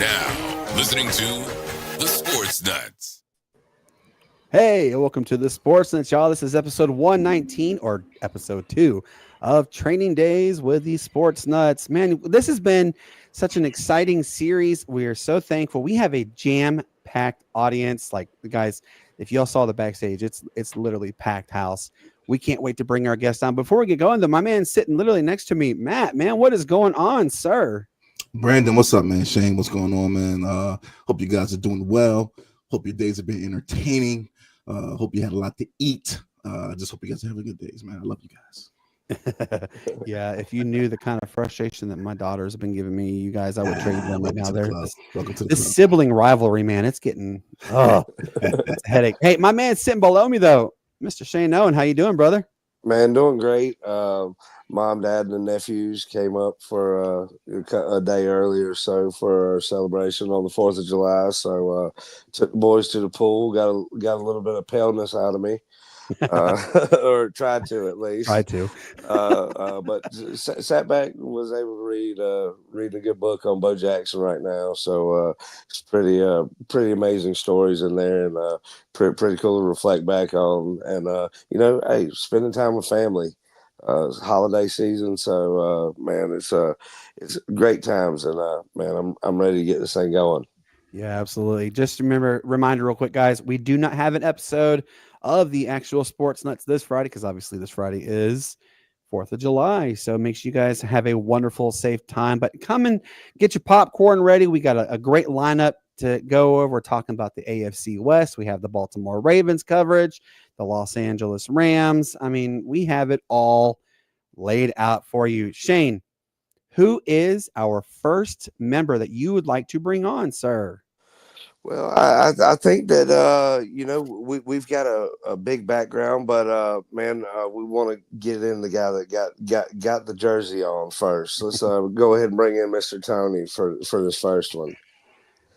now listening to the Sportz Nutz. Hey, welcome to the Sportz Nutz, y'all. This is episode 119 or episode 2 of Training Days with the Sportz Nutz. Man, this has been such an exciting series. We are so thankful. We have a jam-packed audience. Like, guys, if y'all saw the backstage, it's literally packed house. We can't wait to bring our guests on. Before we get going, though, my man's sitting literally next to me. Matt, man, what is going on, sir? Brandon, what's up, man? Shane, what's going on, man? Hope you guys are doing well. Hope your days have been entertaining. Hope you had a lot to eat. Just hope you guys are having good days, man. I love you guys. Yeah, if you knew the kind of frustration that my daughters have been giving me, you guys, I would trade them right now. Welcome to the this sibling rivalry, man. It's getting it's a headache. Hey, my man's sitting below me though, Mr. Shane Owen. How you doing, brother? Man, doing great. Mom, dad, and the nephews came up for a day earlier, so for our celebration on the 4th of July. So took the boys to the pool, got a little bit of paleness out of me, or tried to at least. Tried to. But sat back and was able to read a good book on Bo Jackson right now. So it's pretty amazing stories in there, and pretty cool to reflect back on. And hey, spending time with family. Holiday season, so man, it's great times, and man, I'm ready to get this thing going. Yeah, absolutely. Just reminder real quick, guys, we do not have an episode of the actual Sportz Nutz this Friday because obviously this Friday is 4th of July. So make sure you guys have a wonderful, safe time. But come and get your popcorn ready. We got a great lineup to go over. We're talking about the AFC West. We have the Baltimore Ravens coverage, the Los Angeles Rams. I mean, we have it all laid out for you. Shane, who is our first member that you would like to bring on, sir? Well, I think that we've got a big background, but man, we want to get in the guy that got the jersey on first. Let's go ahead and bring in Mr. Tony for this first one.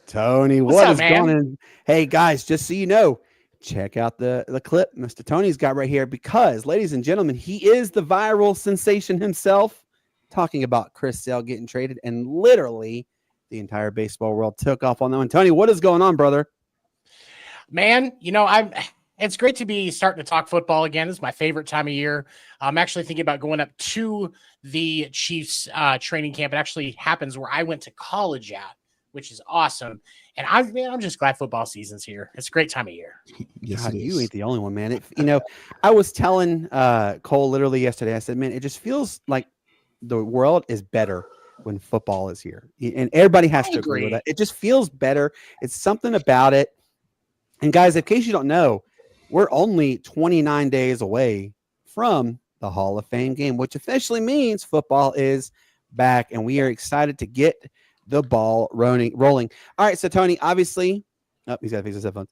Tony, what is going on? Hey guys, just so you know, check out the clip Mr. Tony's got right here because, ladies and gentlemen, he is the viral sensation himself, talking about Chris Sale getting traded, and literally the entire baseball world took off on that one. Tony, what is going on, brother? Man, it's great to be starting to talk football again. This is my favorite time of year. I'm actually thinking about going up to the Chiefs training camp. It actually happens where I went to college at, which is awesome. And I'm just glad football season's here. It's a great time of year. Yes, God, you ain't the only one, man. I was telling Cole literally yesterday, I said, man, it just feels like the world is better when football is here. And everybody has to agree with that. It just feels better. It's something about it. And guys, in case you don't know, we're only 29 days away from the Hall of Fame game, which officially means football is back. And we are excited to get the ball rolling. All right, so Tony, obviously, he's got to fix his headphones.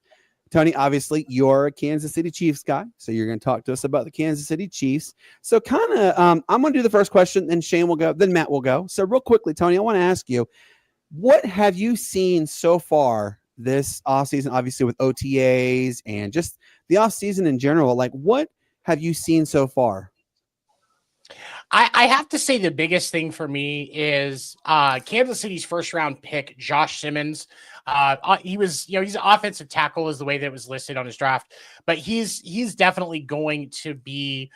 Tony, obviously, you're a Kansas City Chiefs guy, so you're going to talk to us about the Kansas City Chiefs. So kind of, I'm going to do the first question, then Shane will go, then Matt will go. So real quickly, Tony, I want to ask you, what have you seen so far this offseason, obviously with OTAs and just the offseason in general? Like, what have you seen so far? I have to say the biggest thing for me is Kansas City's first round pick, Josh Simmons. He's an offensive tackle is the way that it was listed on his draft, but he's definitely going to be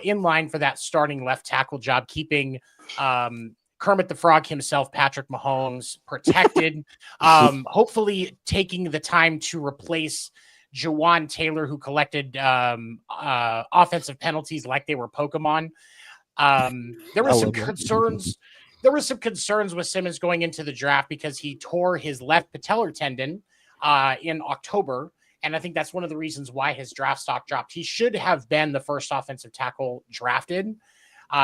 in line for that starting left tackle job, keeping Kermit the Frog himself, Patrick Mahomes, protected, hopefully taking the time to replace Jawan Taylor, who collected offensive penalties like they were Pokemon. There were some concerns. There were some concerns with Simmons going into the draft because he tore his left patellar tendon in October, and I think that's one of the reasons why his draft stock dropped. He should have been the first offensive tackle drafted.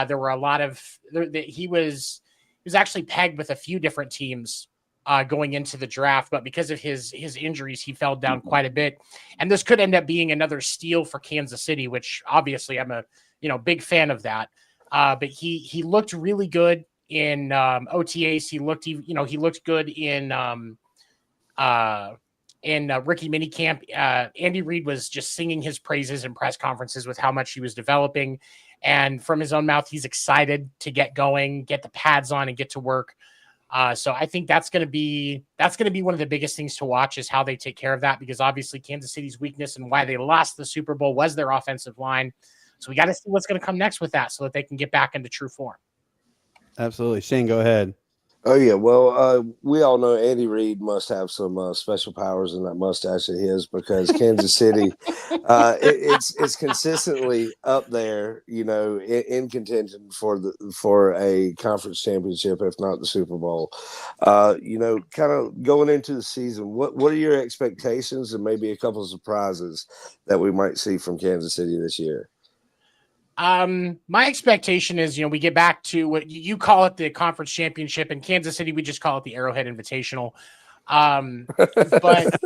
There were a lot of he was actually pegged with a few different teams going into the draft, but because of his injuries, he fell down quite a bit, and this could end up being another steal for Kansas City, which obviously I'm a big fan of that. But he looked really good in OTAs. He looked good in rookie minicamp. Andy Reid was just singing his praises in press conferences with how much he was developing. And from his own mouth, he's excited to get going, get the pads on, and get to work. So I think that's going to be one of the biggest things to watch is how they take care of that, because obviously Kansas City's weakness and why they lost the Super Bowl was their offensive line. So we got to see what's going to come next with that so that they can get back into true form. Absolutely. Shane, go ahead. Oh yeah, well, we all know Andy Reid must have some special powers in that mustache of his, because Kansas City, it's consistently up there, in contention for a conference championship, if not the Super Bowl. Kind of going into the season, what are your expectations and maybe a couple of surprises that we might see from Kansas City this year? My expectation is, we get back to what you call it, the conference championship. In Kansas City, we just call it the Arrowhead Invitational. But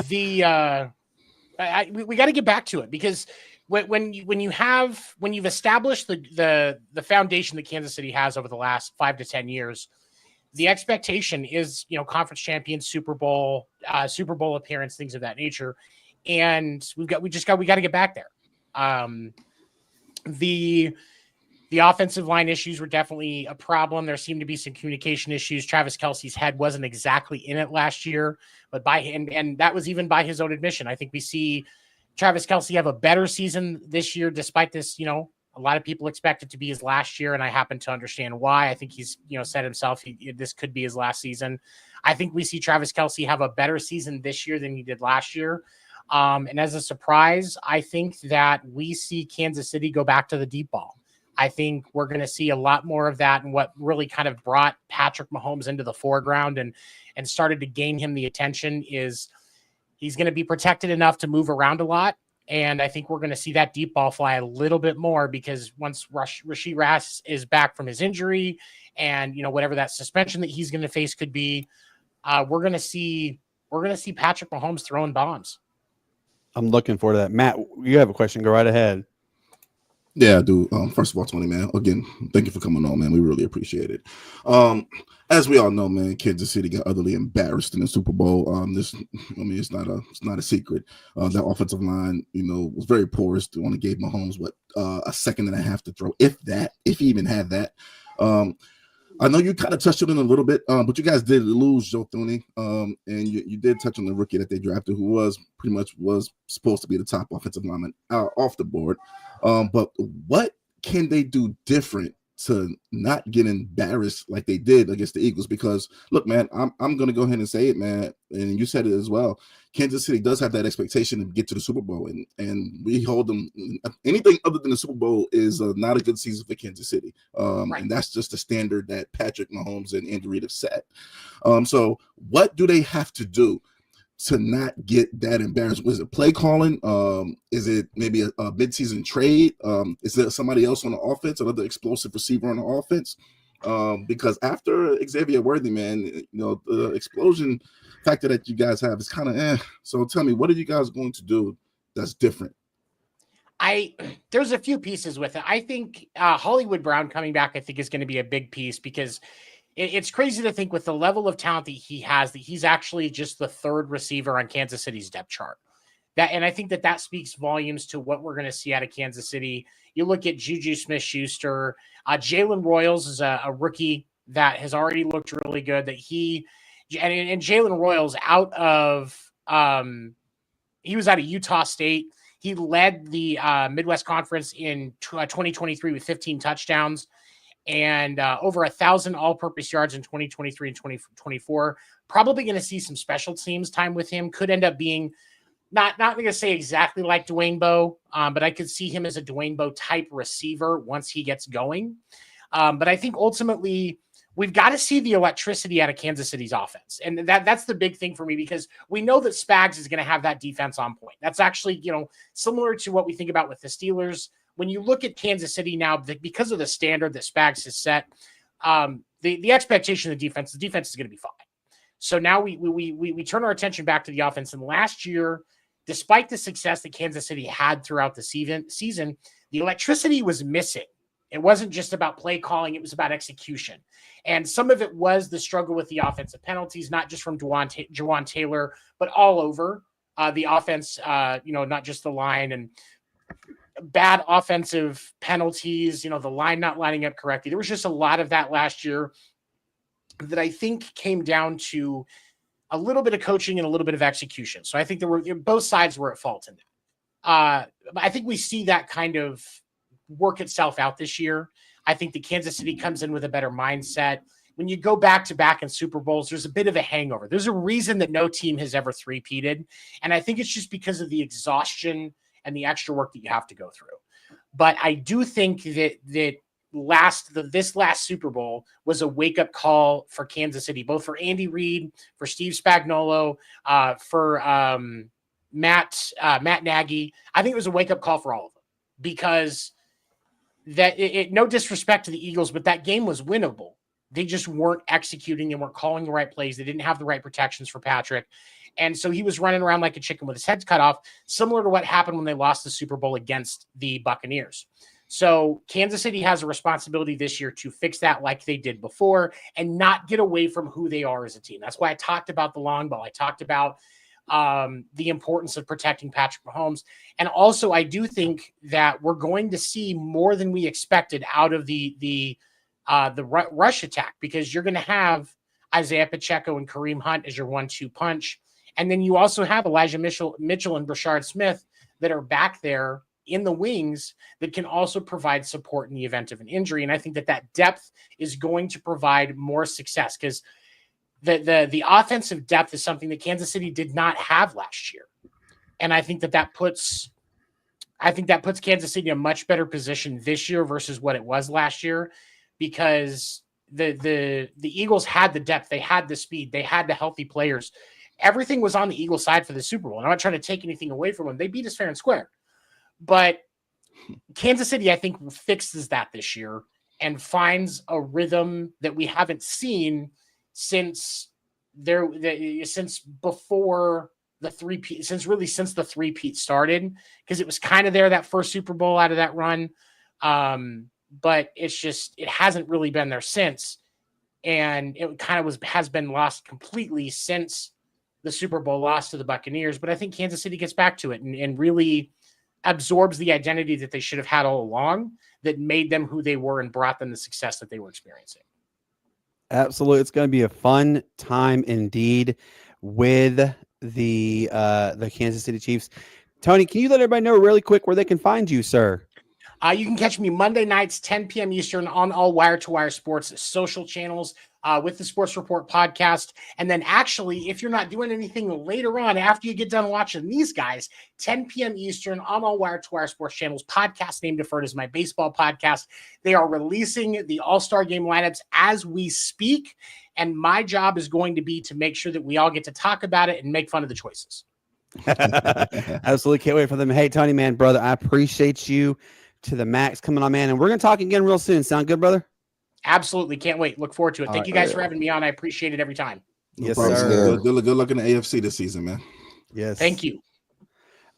we got to get back to it, because when you've established the foundation that Kansas City has over the last 5 to 10 years, the expectation is, conference champions, Super Bowl appearance, things of that nature. And we got to get back there. The offensive line issues were definitely a problem. There seemed to be some communication issues. Travis Kelce's head wasn't exactly in it last year, but and that was even by his own admission. I think we see Travis Kelce have a better season this year, despite this, a lot of people expect it to be his last year, and I happen to understand why. I think he's, said himself, this could be his last season. I think we see Travis Kelce have a better season this year than he did last year. And as a surprise, I think that we see Kansas City go back to the deep ball. I think we're going to see a lot more of that, and what really kind of brought Patrick Mahomes into the foreground and started to gain him the attention is he's going to be protected enough to move around a lot. And I think we're going to see that deep ball fly a little bit more, because once Rashee Rice is back from his injury and, whatever that suspension that he's going to face could be, we're going to see Patrick Mahomes throwing bombs. I'm looking forward to that. Matt, you have a question. Go right ahead. Yeah, I do. First of all, Tony, man, again, thank you for coming on, man. We really appreciate it. As we all know, man, Kansas City got utterly embarrassed in the Super Bowl. It's not a secret. That offensive line, was very porous. Only gave Mahomes a second and a half to throw, if he even had that. I know you kind of touched on it a little bit, but you guys did lose Joe Thuney, and you did touch on the rookie that they drafted, who was supposed to be the top offensive lineman off the board. But what can they do different to not get embarrassed like they did against the Eagles? Because look, man, I'm going to go ahead and say it, man, and you said it as well. Kansas City does have that expectation to get to the Super Bowl, and we hold them. Anything other than the Super Bowl is not a good season for Kansas City, right. And that's just the standard that Patrick Mahomes and Andy Reid have set. So what do they have to do to not get that embarrassed? Was it play calling? Is it maybe a midseason trade? Is there somebody else on the offense, another explosive receiver on the offense? Because after Xavier Worthy, man, the explosion factor that you guys have is kind of So tell me, what are you guys going to do that's different? There's a few pieces with it. I think Hollywood Brown coming back, I think, is going to be a big piece, because it's crazy to think with the level of talent that he has, that he's actually just the third receiver on Kansas City's depth chart. And I think that speaks volumes to what we're going to see out of Kansas City. You look at Juju Smith-Schuster, Jalen Royals is a rookie that has already looked really good. And Jalen Royals he was out of Utah State. He led the Midwest Conference in 2023 with 15 touchdowns and over 1,000 all-purpose yards in 2023 and 2024. Probably going to see some special teams time with him. Could end up being not going to say exactly like Dwayne Bowe, but I could see him as a Dwayne Bowe type receiver once he gets going. But I think ultimately we've got to see the electricity out of Kansas City's offense. And that's the big thing for me, because we know that Spags is going to have that defense on point. That's actually, similar to what we think about with the Steelers. When you look at Kansas City now, because of the standard that Spags has set, the expectation of the defense is going to be fine. So now we turn our attention back to the offense. And last year, despite the success that Kansas City had throughout the season, the electricity was missing. It wasn't just about play calling. It was about execution. And some of it was the struggle with the offensive penalties, not just from Jawan Taylor, but all over the offense, not just the line, and bad offensive penalties, the line not lining up correctly. There was just a lot of that last year. that I think came down to a little bit of coaching and a little bit of execution. So I think there were both sides were at fault in that. I think we see that kind of work itself out this year. I think that Kansas City comes in with a better mindset. When you go back to back in Super Bowls, there's a bit of a hangover. There's a reason that no team has ever three-peated. And I think it's just because of the exhaustion and the extra work that you have to go through. But I do think that this last Super Bowl was a wake-up call for Kansas City, both for Andy Reid, for Steve Spagnuolo, for Matt Nagy. I think it was a wake-up call for all of them because no disrespect to the Eagles, but that game was winnable. They just weren't executing. They weren't calling the right plays. They didn't have the right protections for Patrick. And so he was running around like a chicken with his head cut off, similar to what happened when they lost the Super Bowl against the Buccaneers. So Kansas City has a responsibility this year to fix that like they did before and not get away from who they are as a team. That's why I talked about the long ball. I talked about the importance of protecting Patrick Mahomes. And also, I do think that we're going to see more than we expected out of the rush attack, because you're going to have Isaiah Pacheco and Kareem Hunt as your 1-2 punch. And then you also have Elijah Mitchell and Brashard Smith that are back there in the wings that can also provide support in the event of an injury. And I think that depth is going to provide more success, because the offensive depth is something that Kansas City did not have last year. And I think that puts Kansas City in a much better position this year versus what it was last year, because the Eagles had the depth, they had the speed, they had the healthy players. Everything was on the Eagles side for the Super Bowl. And I'm not trying to take anything away from them. They beat us fair and square. But Kansas City, I think, fixes that this year and finds a rhythm that we haven't seen since before the three-peat, since the three-peat started, because it was kind of there that first Super Bowl out of that run. But it hasn't really been there since. And it kind of has been lost completely since the Super Bowl loss to the Buccaneers. But I think Kansas City gets back to it and really absorbs the identity that they should have had all along that made them who they were and brought them the success that they were experiencing. Absolutely. It's going to be a fun time indeed with the Kansas City Chiefs. Tony, can you let everybody know really quick where they can find you, sir? You can catch me Monday nights, 10 p.m. Eastern on all Wire to Wire Sports social channels with the Sports Report podcast. And then actually, if you're not doing anything later on after you get done watching these guys, 10 p.m. Eastern on all Wire to Wire Sports channels, podcast named Deferred is my baseball podcast. They are releasing the All-Star Game lineups as we speak. And my job is going to be to make sure that we all get to talk about it and make fun of the choices. Absolutely. Can't wait for them. Hey, Tony, man, brother, I appreciate you to the max coming on, man. And we're going to talk again real soon. Sound good, brother? Absolutely. Can't wait. Look forward to it. Thank you guys for having me on. I appreciate it every time. Yes, No problem. sir. Good luck in the AFC this season, man. Yes. Thank you.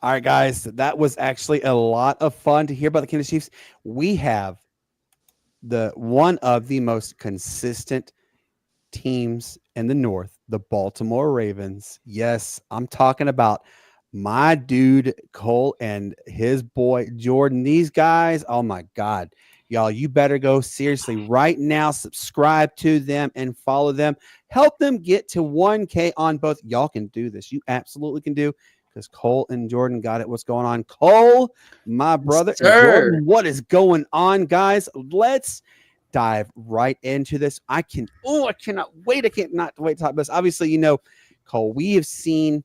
All right, guys. That was actually a lot of fun to hear about the Kansas Chiefs. We have one of the most consistent teams in the North, the Baltimore Ravens. Yes, I'm talking about my dude Cole and his boy Jordan. These guys, oh my God, y'all, you better go seriously right now. Subscribe to them and follow them. Help them get to 1K on both. Y'all can do this. You absolutely can do, because Cole and Jordan got it. What's going on? Cole, my brother, and Jordan, what is going on, guys? Let's dive right into this. I cannot wait. I can't not wait to talk about this. Obviously, you know, Cole, we have seen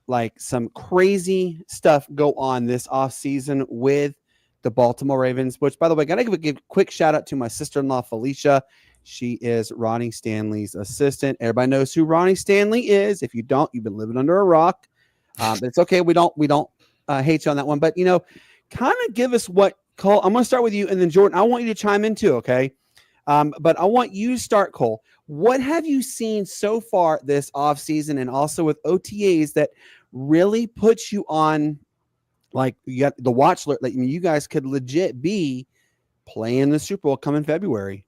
like some crazy stuff go on this offseason with the Baltimore Ravens, which, by the way, got to give a quick shout out to my sister-in-law, Felicia. She is Ronnie Stanley's assistant. Everybody knows who Ronnie Stanley is. If you don't, you've been living under a rock. But it's okay. We don't hate you on that one. But, you know, kind of give us what, Cole, I'm going to start with you, and then Jordan, I want you to chime in too, okay? But I want you to start, Cole. What have you seen so far this offseason and also with OTAs that really puts you on, like, you got the watch alert, like, you guys could legit be playing the Super Bowl come in February?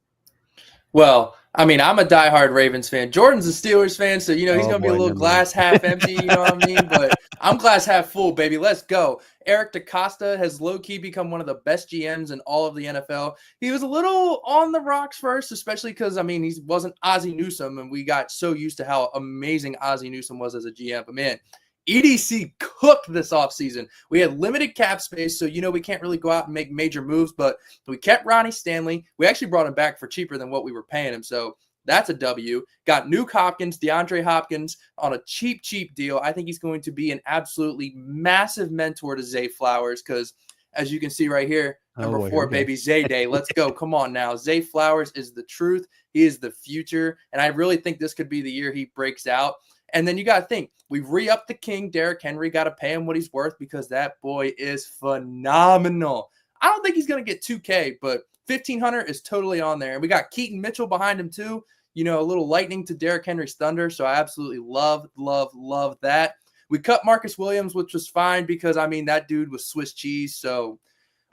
Well, I mean, I'm a diehard Ravens fan. Jordan's a Steelers fan, so, he's going to be a little glass half empty, you know what I mean? But I'm glass half full, baby. Let's go. Eric DaCosta has low-key become one of the best GMs in all of the NFL. He was a little on the rocks first, especially because, he wasn't Ozzie Newsome, and we got so used to how amazing Ozzie Newsome was as a GM. But, man, EDC cooked this offseason. We had limited cap space, so, we can't really go out and make major moves, but we kept Ronnie Stanley. We actually brought him back for cheaper than what we were paying him, so that's a W. Got Nuke Hopkins, DeAndre Hopkins on a cheap deal. I think he's going to be an absolutely massive mentor to Zay Flowers because, as you can see right here, number 4, baby, Zay Day. Let's go. Come on now. Zay Flowers is the truth. He is the future, and I really think this could be the year he breaks out. And then you got to think, we've re-upped the king, Derrick Henry, got to pay him what he's worth because that boy is phenomenal. I don't think he's going to get 2K, but 1,500 is totally on there. And we got Keaton Mitchell behind him too, a little lightning to Derrick Henry's thunder. So I absolutely love that. We cut Marcus Williams, which was fine because, that dude was Swiss cheese. So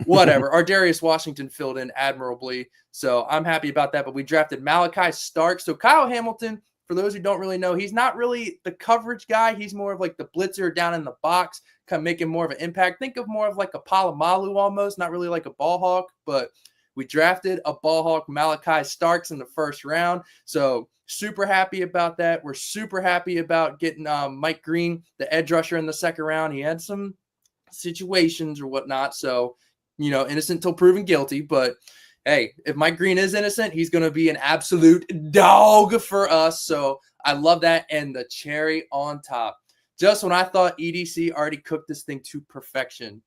whatever. Our Darius Washington filled in admirably. So I'm happy about that. But we drafted Malachi Stark. So Kyle Hamilton, for those who don't really know, he's not really the coverage guy. He's more of like the blitzer down in the box, kind of making more of an impact. Think of more of like a Palomalu almost, not really like a ball hawk, but we drafted a ball hawk, Malachi Starks, in the first round. So super happy about that. We're super happy about getting Mike Green, the edge rusher, in the second round. He had some situations or whatnot. So, innocent till proven guilty, but hey, if Mike Green is innocent, he's going to be an absolute dog for us. So I love that. And the cherry on top, just when I thought EDC already cooked this thing to perfection,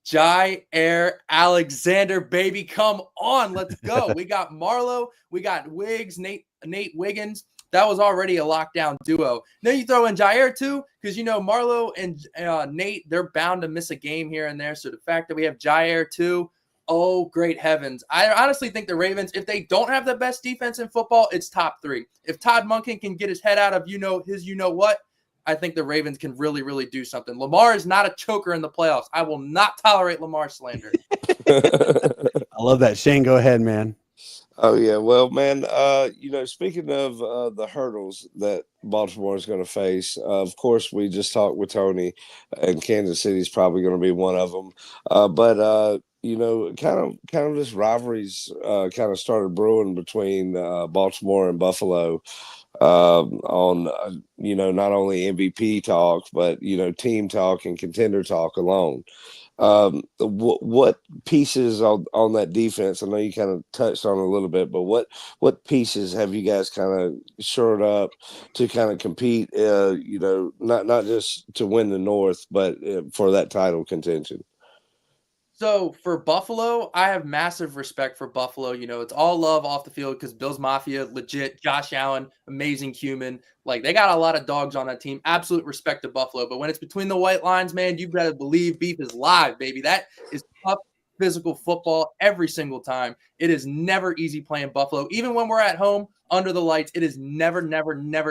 Jair Alexander, baby, come on. Let's go. We got Marlowe. We got Wiggs, Nate Wiggins. That was already a lockdown duo. Then you throw in Jair too, because, Marlowe and Nate, they're bound to miss a game here and there. So the fact that we have Jair too, oh, great heavens. I honestly think the Ravens, if they don't have the best defense in football, it's top 3. If Todd Monken can get his head out of what, I think the Ravens can really, really do something. Lamar is not a choker in the playoffs. I will not tolerate Lamar slander. I love that. Shane, go ahead, man. Oh, yeah. Well, man, speaking of the hurdles that Baltimore is going to face, of course, we just talked with Tony, and Kansas City is probably going to be one of them. But kind of this rivalries kind of started brewing between Baltimore and Buffalo on, not only MVP talk, but, team talk and contender talk alone. What pieces on that defense? I know you kind of touched on it a little bit, but what pieces have you guys kind of shored up to kind of compete? Not just to win the North, but for that title contention. So for Buffalo, I have massive respect for Buffalo. It's all love off the field because Bills Mafia, legit. Josh Allen, amazing human. Like, they got a lot of dogs on that team. Absolute respect to Buffalo. But when it's between the white lines, man, you better believe beef is live, baby. That is tough physical football every single time. It is never easy playing Buffalo. Even when we're at home under the lights, it is never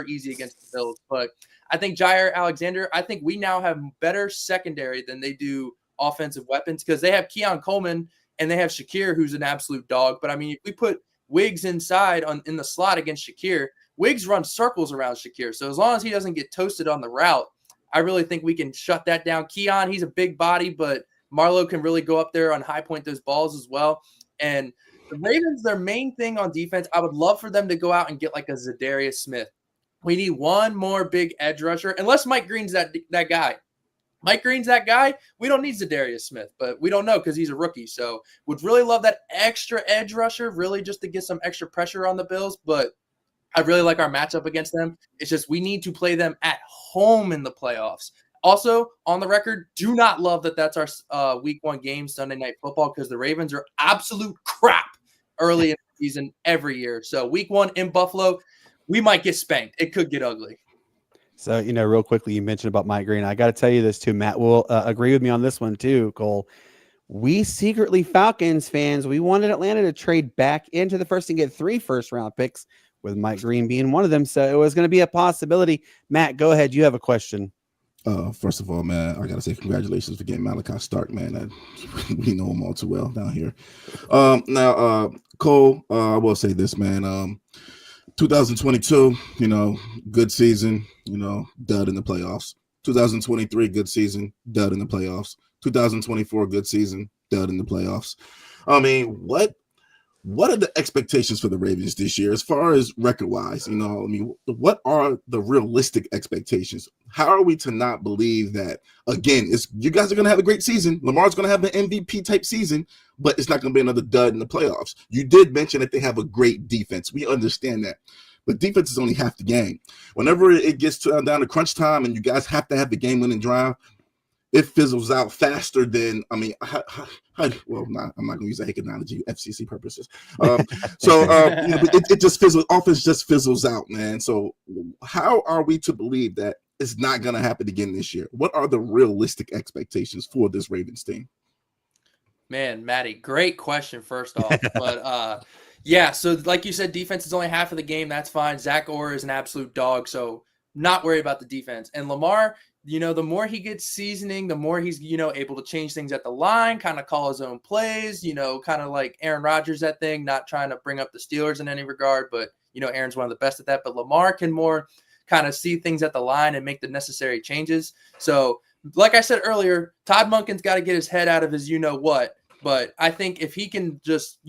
easy against the Bills. But I think Jair Alexander, I think we now have better secondary than they do offensive weapons because they have Keon Coleman and they have Shakir, who's an absolute dog. But if we put Wiggs inside in the slot against Shakir, Wiggs runs circles around Shakir. So as long as he doesn't get toasted on the route, I really think we can shut that down. Keon, he's a big body, but Marlowe can really go up there on high point those balls as well. And the Ravens, their main thing on defense, I would love for them to go out and get like a Zadarius Smith. We need one more big edge rusher, unless Mike Green's that guy. Mike Green's that guy. We don't need Zadarius Smith, but we don't know because he's a rookie. So would really love that extra edge rusher, really just to get some extra pressure on the Bills. But I really like our matchup against them. It's just we need to play them at home in the playoffs. Also, on the record, do not love that that's our week 1 game, Sunday Night Football, because the Ravens are absolute crap early in the season every year. So week 1 in Buffalo, we might get spanked. It could get ugly. So, real quickly, you mentioned about Mike Green. I got to tell you this too. Matt will agree with me on this one too, Cole. We secretly, Falcons fans, we wanted Atlanta to trade back into the first and get 3 first-round picks, with Mike Green being one of them. So it was going to be a possibility. Matt, go ahead. You have a question. First of all, man, I got to say congratulations for getting Malachi Stark, man. We know him all too well down here. Now, Cole, I will say this, man. 2022, good season, dud in the playoffs. 2023, good season, dud in the playoffs. 2024, good season, dud in the playoffs. I mean, what are the expectations for the Ravens this year as far as record-wise? What are the realistic expectations? How are we to not believe that, again, you guys are going to have a great season. Lamar's going to have an MVP-type season, but it's not going to be another dud in the playoffs. You did mention that they have a great defense. We understand that. But defense is only half the game. Whenever it gets down to crunch time and you guys have to have the game-winning drive, it fizzles out faster than, I'm not going to use a Hake analogy, FCC purposes. It just fizzles, offense just fizzles out, man. So how are we to believe that it's not going to happen again this year? What are the realistic expectations for this Ravens team? Man, Matty, great question, first off. But, yeah, so like you said, defense is only half of the game. That's fine. Zach Orr is an absolute dog, so not worry about the defense. And Lamar, the more he gets seasoning, the more he's, able to change things at the line, kind of call his own plays, kind of like Aaron Rodgers, that thing, not trying to bring up the Steelers in any regard, but, Aaron's one of the best at that. But Lamar can more kind of see things at the line and make the necessary changes. So, like I said earlier, Todd Monken's got to get his head out of his you-know-what. But I think if he can just,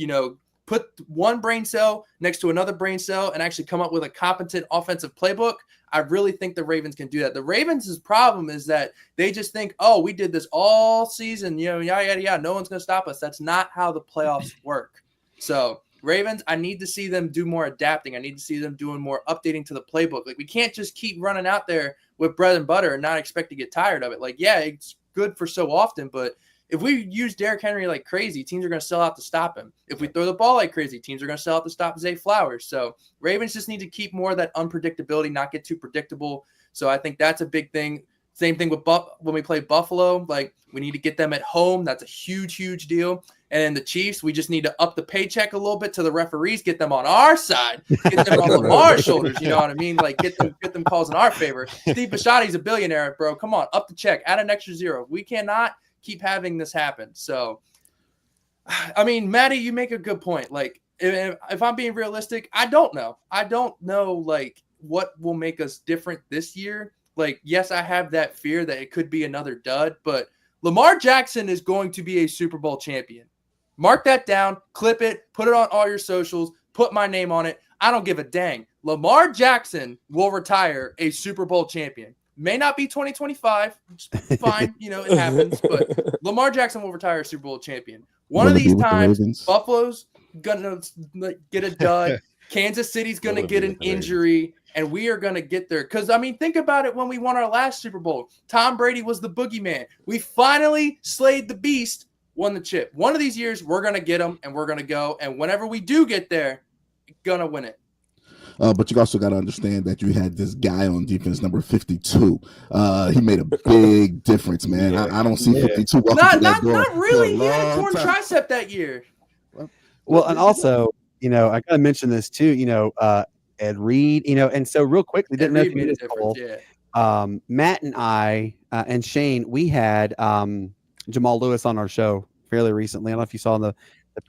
put one brain cell next to another brain cell and actually come up with a competent offensive playbook, I really think the Ravens can do that. The Ravens' problem is that they just think, oh, we did this all season, yada, yada, yada. No one's going to stop us. That's not how the playoffs work. So, Ravens, I need to see them do more adapting. I need to see them doing more updating to the playbook. Like, we can't just keep running out there with bread and butter and not expect to get tired of it. Like, yeah, it's good for so often, but if we use Derrick Henry like crazy, teams are going to sell out to stop him. If we throw the ball like crazy, teams are going to sell out to stop Zay Flowers. So Ravens just need to keep more of that unpredictability, not get too predictable. So I think that's a big thing. Same thing with when we play Buffalo. Like, we need to get them at home. That's a huge, huge deal. And then the Chiefs, we just need to up the paycheck a little bit to the referees, get them on our side, get them on Lamar's shoulders. You know what I mean? Like, get them calls in our favor. Steve Bisciotti's a billionaire, bro. Come on, up the check, add an extra zero. We cannot keep having this happen. So, I mean, Matty, you make a good point. Like, if I'm being realistic, I don't know. I don't know, like, what will make us different this year. Like, yes, I have that fear that it could be another dud, but Lamar Jackson is going to be a Super Bowl champion. Mark that down, clip it, put it on all your socials, put my name on it. I don't give a dang. Lamar Jackson will retire a Super Bowl champion. May not be 2025. Fine, it happens. But Lamar Jackson will retire a Super Bowl champion. One of these times, Buffalo's going to get a dud. Kansas City's going to get an injury, and we are going to get there. Because, I mean, think about it when we won our last Super Bowl. Tom Brady was the boogeyman. We finally slayed the beast, won the chip. One of these years, we're going to get him, and we're going to go. And whenever we do get there, going to win it. But you also got to understand that you had this guy on defense, number 52. He made a big difference, man. Yeah. I don't see 52 walking through that door. Not really. He had a torn tricep that year. Well, and also, I got to mention this too, Ed Reed, and so real quickly, didn't know if you made it. Yeah. Matt and I and Shane, we had Jamal Lewis on our show fairly recently. I don't know if you saw in the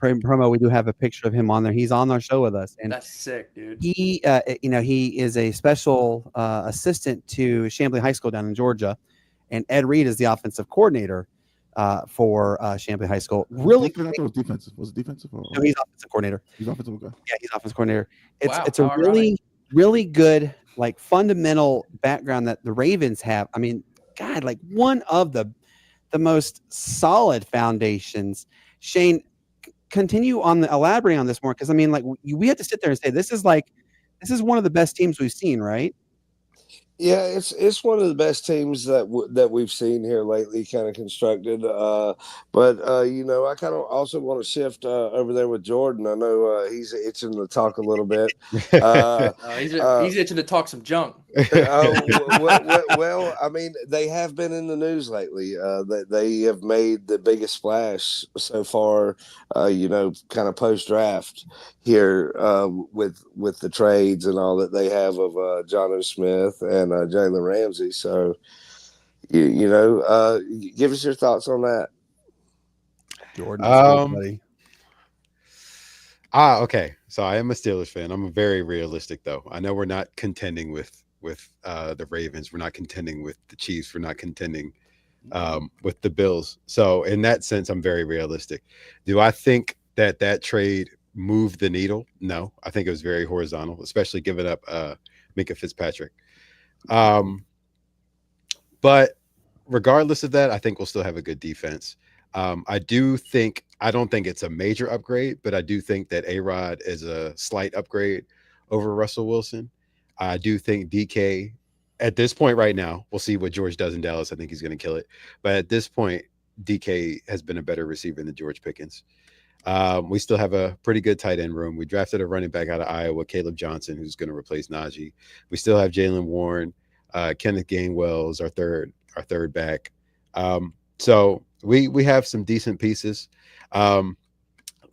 promo, we do have a picture of him on there. He's on our show with us, and that's sick, dude. He, he is a special assistant to Chamblee High School down in Georgia, and Ed Reed is the offensive coordinator for Chamblee High School. Really, was defensive. Was it defensive? Or... No, he's offensive coordinator. He's offensive. Okay. Yeah, he's offensive coordinator. It's a really good, like, fundamental background that the Ravens have. I mean, God, like, one of the most solid foundations. Shane, continue on elaborating on this more, because I mean, like, we have to sit there and say this is one of the best teams we've seen, right? Yeah, it's one of the best teams that we've seen here lately, kind of constructed. But I kind of also want to shift over there with Jordan. I know he's itching to talk a little bit. He's itching to talk some junk. Well, I mean, they have been in the news lately. They have made the biggest splash so far. Kind of post draft here with the trades and all that they have of Jonnu Smith and Jalen Ramsey. So, give us your thoughts on that. Jordan. Okay. So I am a Steelers fan. I'm very realistic, though. I know we're not contending with the Ravens. We're not contending with the Chiefs. We're not contending with the Bills. So in that sense, I'm very realistic. Do I think that trade moved the needle? No, I think it was very horizontal, especially giving up Minka Fitzpatrick. But regardless of that, I think we'll still have a good defense. I don't think it's a major upgrade, but I do think that A-Rod is a slight upgrade over Russell Wilson. I do think DK at this point right now, we'll see what George does in Dallas. I think he's going to kill it. But at this point, DK has been a better receiver than George Pickens. We still have a pretty good tight end room. We drafted a running back out of Iowa, Caleb Johnson, who's going to replace Najee. We still have Jalen Warren, Kenneth Gainwell is our third back. So we have some decent pieces.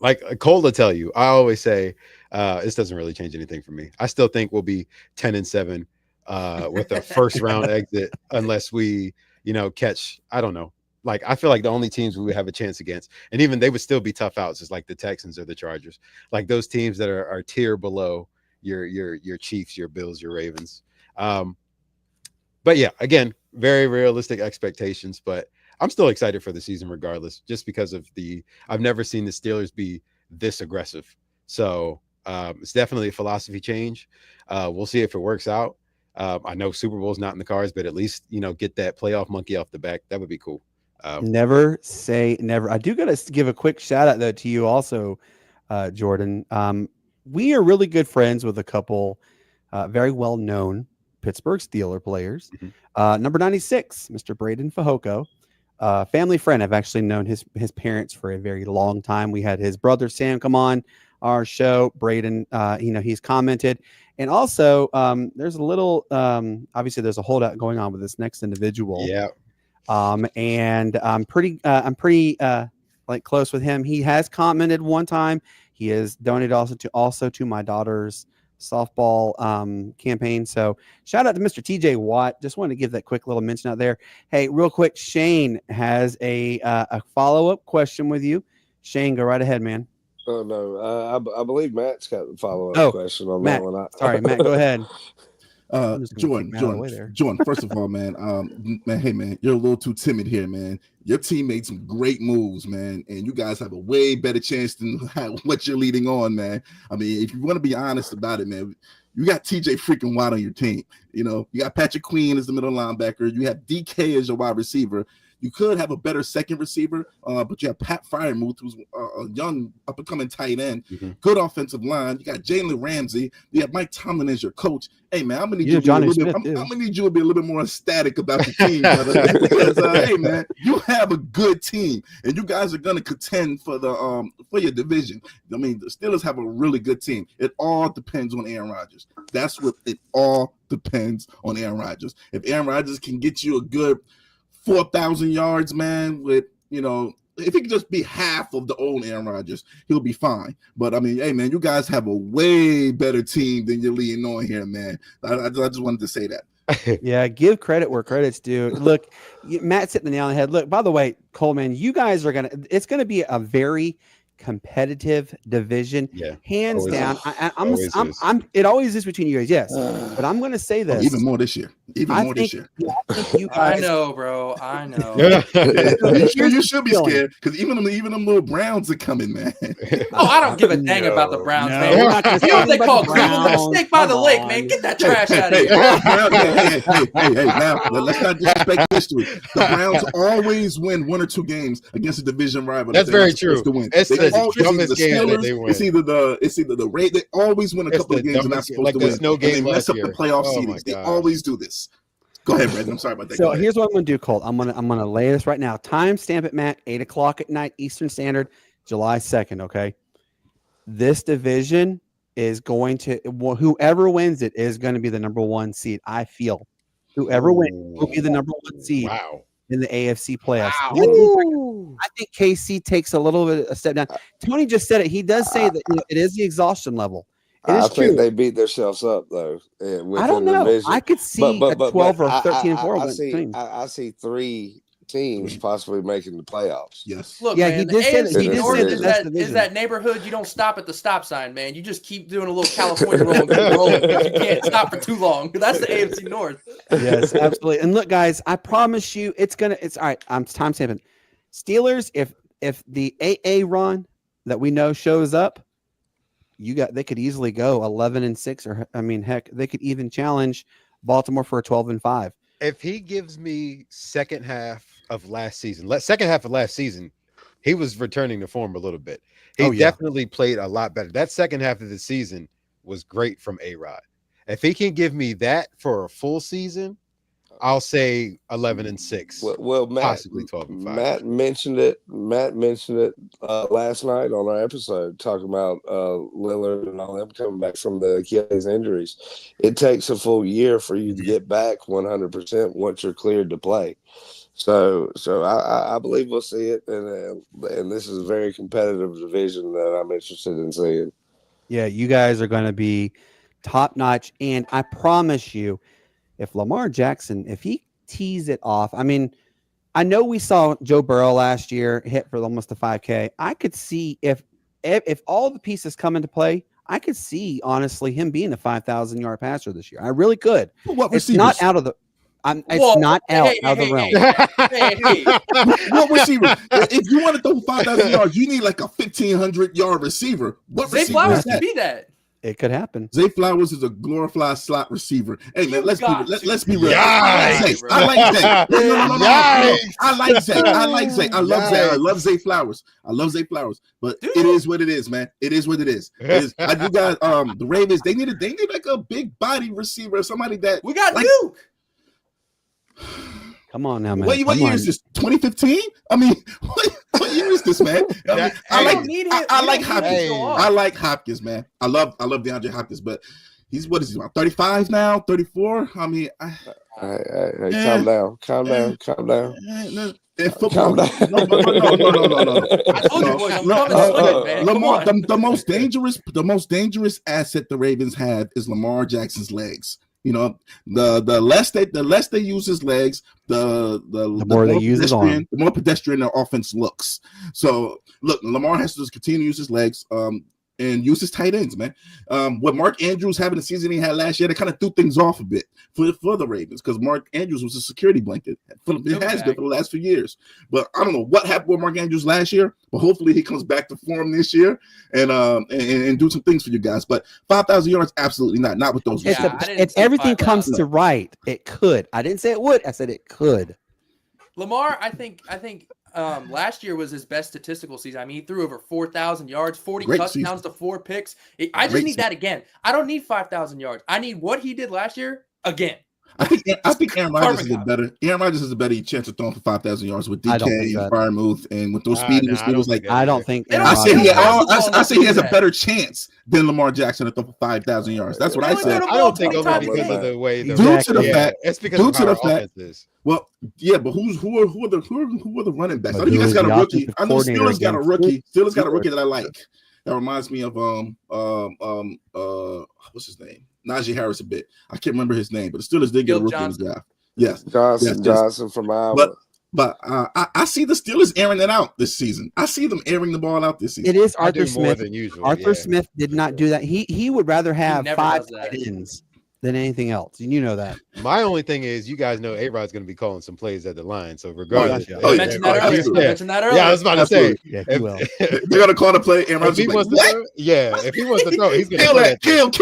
Like Cole will tell you, I always say this doesn't really change anything for me. I still think we'll be 10-7 with a first round exit unless we, catch, I don't know. Like, I feel like the only teams we would have a chance against, and even they would still be tough outs, is like the Texans or the Chargers, like those teams that are tier below your Chiefs, your Bills, your Ravens. But yeah, again, very realistic expectations, but I'm still excited for the season regardless, just because of I've never seen the Steelers be this aggressive. So it's definitely a philosophy change. We'll see if it works out. I know Super Bowl's not in the cards, but at least, get that playoff monkey off the back. That would be cool. Never say never. I do got to give a quick shout out though to you also, Jordan. We are really good friends with a couple very well known Pittsburgh Steeler players. Mm-hmm. Number 96, Mr. Braden Fajoko, family friend. I've actually known his parents for a very long time. We had his brother Sam come on our show. Braden, he's commented, and also there's a little obviously there's a holdout going on with this next individual. Yeah. And I'm pretty like close with him. He has commented one time. He has donated also to my daughter's softball campaign. So shout out to Mr. TJ Watt. Just wanted to give that quick little mention out there. Hey, real quick, Shane has a follow-up question with you. Shane, go right ahead, man. Oh no, I believe Matt's got the follow-up question on Matt, that one. Sorry, Matt, go ahead. Jordan, first of all, man, hey, man, you're a little too timid here, man. Your team made some great moves, man, and you guys have a way better chance than what you're leading on, man. I mean, if you want to be honest about it, man, you got TJ freaking Watt on your team. You got Patrick Queen as the middle linebacker. You have DK as your wide receiver. You could have a better second receiver, but you have Pat Fryermuth, who's a young up-and-coming tight end. Mm-hmm. Good offensive line. You got Jalen Ramsey. You have Mike Tomlin as your coach. Hey, man, I'm gonna need you to be a little bit more ecstatic about the team, brother. Because hey, man, you have a good team, and you guys are gonna contend for your division. I mean, the Steelers have a really good team. It all depends on Aaron Rodgers. That's what it all depends on, Aaron Rodgers. If Aaron Rodgers can get you a good 4,000 yards, man, with, if he could just be half of the old Aaron Rodgers, he'll be fine. But, I mean, hey, man, you guys have a way better team than you're leaning on here, man. I just wanted to say that. Yeah, give credit where credit's due. Look, Matt's hitting the nail on the head. Look, by the way, Coleman, you guys are it's going to be a very competitive division, hands always down. It always is between you guys, yes. But I'm going to say this even more this year. I know, bro. I know. You should be scared because even them little Browns are coming, man. Oh, I don't give a dang about the Browns, man. You know what they call Cleveland? Snake by the lake, man. Get that trash out of here. Hey, now let's not disrespect history. The Browns always win one or two games against a division rival. That's very true. It's the dumbest game that they win. It's either the Raiders. They always win a couple of games they're not supposed to win. No game and they mess up the playoff seedings. They always do this. Go ahead, Brandon. I'm sorry about that. So here's what I'm going to do, Colt. I'm gonna lay this right now. Time stamp it, Matt. 8:00 at night, Eastern Standard, July 2nd. Okay. This division is going to whoever wins it is going to be the number one seed. I feel whoever wins will be the number one seed. Wow. In the AFC playoffs. Wow. I think KC takes a little bit a step down. Tony just said it. He does say that it is the exhaustion level. I think they beat themselves up though. I don't know. I could see a 12 or 13 and 4. I see teams possibly making the playoffs. Yes. Look, Yeah, man, he the did say that- AFC he did North say is that's that, division. is that neighborhood you don't stop at the stop sign, man. You just keep doing a little California roll and keep rolling because you can't stop for too long. That's the AFC North. Yes, absolutely. And look, guys, I promise you, it's all right. I'm time stamping. Steelers, if the AA run that we know shows up, they could easily go 11-6, or I mean, heck, they could even challenge Baltimore for a 12-5. If he gives me second half of last season, he was returning to form a little bit. He definitely played a lot better. That second half of the season was great from A-Rod. If he can give me that for a full season, I'll say 11-6. Well, Matt, possibly 12-5. Matt mentioned it last night on our episode, talking about Lillard and all them coming back from the Achilles injuries. It takes a full year for you to get back 100% once you're cleared to play. So I believe we'll see it, and this is a very competitive division that I'm interested in seeing. Yeah, you guys are going to be top notch, and I promise you, if Lamar Jackson, if he tees it off, I mean, I know we saw Joe Burrow last year hit for almost a 5K. I could see if all the pieces come into play, I could see honestly him being a 5,000-yard passer this year. I really could. What It's receivers? not out of the. It's not out of the realm. What receiver? If you want to throw 5,000 yards, you need like a 1,500-yard receiver. What Zay receiver Flowers is could that? be that. It could happen. Zay Flowers is a glorified slot receiver. Hey man, let's be real. Yikes. I like Zay. No. Yikes. I like Zay. I love Zay. I love Zay Flowers. But it is what it is, man. It is what it is. You got the Ravens. They need like a big body receiver, somebody that We got like, Duke. Come on now, man. What year is this? 2015? I mean, what year is this, man? I like Hopkins. I like Hopkins, man. I love DeAndre Hopkins, but he's what is he about 35 now? 34? I mean, Calm down. In football, no. I told you, boys, I'm coming swinging, man. Come Lamar, on. the most dangerous asset the Ravens have is Lamar Jackson's legs. You know, the less they use his legs, the more they use his arm, the more pedestrian their offense looks. So look, Lamar has to just continue to use his legs and use his tight ends, man. What Mark Andrews having the season he had last year, they kind of threw things off a bit for the Ravens because Mark Andrews was a security blanket. It has been for the last few years. But I don't know what happened with Mark Andrews last year, but hopefully he comes back to form this year and do some things for you guys. But 5,000 yards, absolutely not with those. If everything comes to right, it could. I didn't say it would. I said it could. Lamar, I think last year was his best statistical season. I mean, he threw over 4,000 yards, 40 touchdowns to 4 picks. I just need that again. I don't need 5,000 yards. I need what he did last year again. I think Aaron Rodgers is better. Aaron Rodgers has a better chance of throwing for 5,000 yards with DK and Freiermuth and with those speedy receivers. I don't think. I say he has a better chance than Lamar Jackson to throw for 5,000 yards. That's what I said. I don't think only because of the way due to the fact it's because of how our offense is. Well, yeah, but who are the running backs? I know you guys got a rookie. I know Steelers got a rookie. Steelers got a rookie that I like. That reminds me of what's his name? Najee Harris a bit. I can't remember his name, but the Steelers did get a rookie in the draft. Yes, Johnson from Iowa. But I see the Steelers airing it out this season. I see them airing the ball out this season. It is Arthur Smith. Than usual, Arthur Smith did not do that. He would rather have 5 tight ends than anything else. And you know that. My only thing is, you guys know A-Rod's going to be calling some plays at the line. So regardless, I mentioned that earlier. Yeah, I was about to say, he will. They're going to call the play. If he wants to throw, if he wants to throw, he's going to throw that. Kill. He's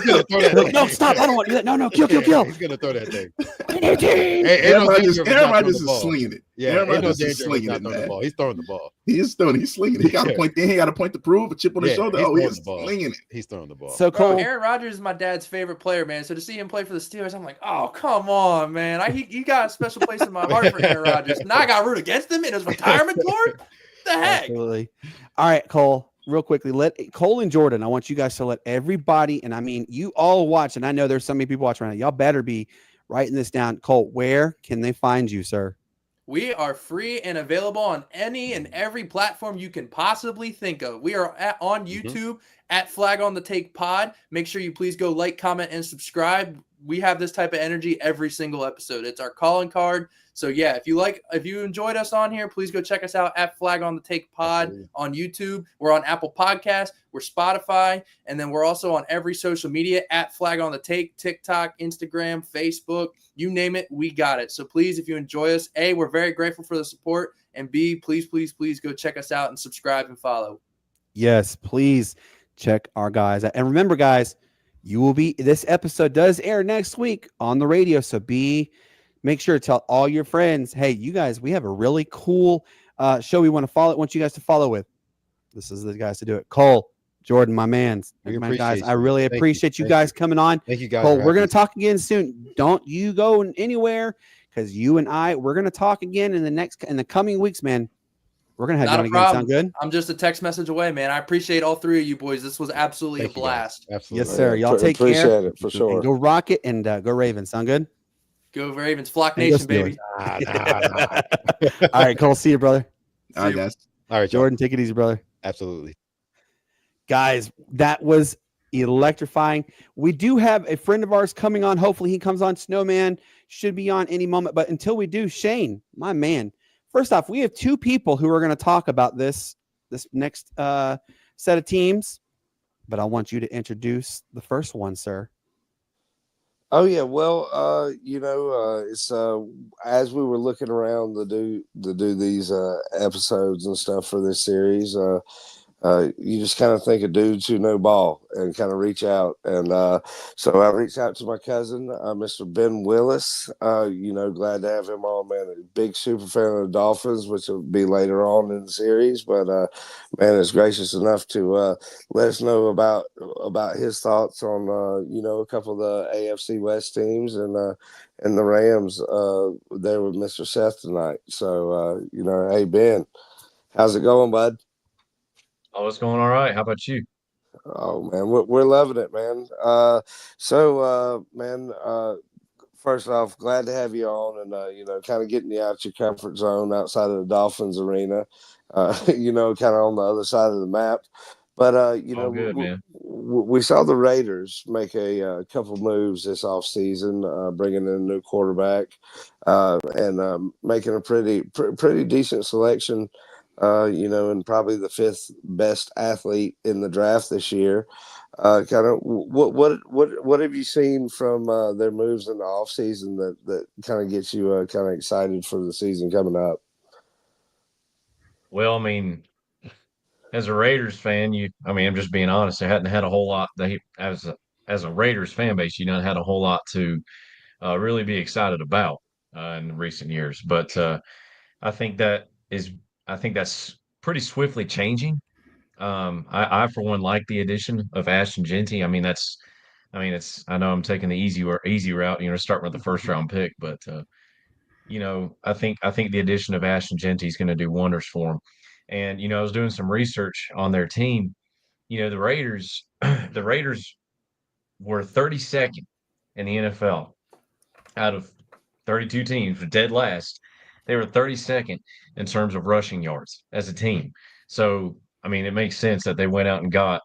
going to throw that. No, stop! I don't want to do that. No, kill. He's going to throw that thing. Aaron Rodgers is slinging it. Yeah, Aaron Rodgers is slinging it, man. He's throwing the ball. He's slinging it. He got a point. Then he got a point to prove. A chip on his shoulder. Oh, he's slinging it. He's throwing the ball. So Cole, Aaron Rodgers is my dad's favorite player, man. So to see him play for the Steelers, I'm like, oh, come on, man. He got a special place in my heart for Aaron Rodgers. Now I got to root against him in his retirement tour? What the heck? Absolutely. All right, Cole, real quickly, let Cole and Jordan, I want you guys to let everybody, and I mean, you all watch, and I know there's so many people watching right now. Y'all better be writing this down. Cole, where can they find you, sir? We are free and available on any and every platform you can possibly think of. We are on YouTube at Flag on the Take Pod. Make sure you please go like, comment, and subscribe. we have this type of energy every single episode. It's our calling card. So yeah, if you enjoyed us on here, please go check us out at Flag on the Take Pod on YouTube. We're on Apple Podcasts, we're Spotify, and then we're also on every social media at Flag on the Take, TikTok, Instagram, Facebook, you name it, we got it. So please, if you enjoy us, A, we're very grateful for the support, and B, please go check us out and subscribe and follow. Yes, please check our guys out. And remember, guys, this episode does air next week on the radio. So make sure to tell all your friends, hey, you guys, we have a really cool show we want you guys to follow with. This is the guys to do it. Cole, Jordan, my guys, I really appreciate you guys coming on. Thank you guys. Cole, we're going to talk again soon. Don't you go anywhere, because you and we're going to talk again in the coming weeks, man. We're going to have you on again. Sound good? I'm just a text message away, man. I appreciate all three of you boys. This was absolutely a blast. Absolutely. Yes, sir. Y'all take care. Appreciate it for sure. And go Rocket and go Ravens. Sound good? Go Ravens. Flock Nation, baby. All right, Cole. See you, brother. All right, guys. All right, Jordan, take it easy, brother. Absolutely. Guys, that was electrifying. We do have a friend of ours coming on. Hopefully he comes on. Snowman should be on any moment. But until we do, Shane, my man. First off, we have two people who are going to talk about this next set of teams. But I want you to introduce the first one, sir. Oh yeah, well, it's as we were looking around to do these episodes and stuff for this series, you just kind of think of dudes who know ball and kind of reach out. And so I reached out to my cousin, Mr. Ben Willis. Glad to have him on, man. A big super fan of the Dolphins, which will be later on in the series. But man is gracious enough to let us know about his thoughts on a couple of the AFC West teams and the Rams there with Mr. Seth tonight. So hey Ben, how's it going, bud? Oh, it's going all right. How about you? Oh man, we're loving it, man. First off, glad to have you on, and kind of getting you out your comfort zone outside of the Dolphins arena. Kind of on the other side of the map. But good, man. We saw the Raiders make a couple moves this offseason, bringing in a new quarterback, and making a pretty decent selection. And probably the fifth best athlete in the draft this year. Kind of what have you seen from their moves in the offseason that kind of gets you kind of excited for the season coming up? Well, I mean, as a Raiders fan, I'm just being honest. They hadn't had a whole lot. As a Raiders fan base, you know, had a whole lot to really be excited about in recent years. But I think that's pretty swiftly changing. I for one like the addition of Ashton Jeanty. I know I'm taking the easy route, starting with the first round pick, but I think the addition of Ashton Jeanty is going to do wonders for him. And I was doing some research on their team. The Raiders were 32nd in the NFL out of 32 teams, dead last. They were 32nd in terms of rushing yards as a team. So, it makes sense that they went out and got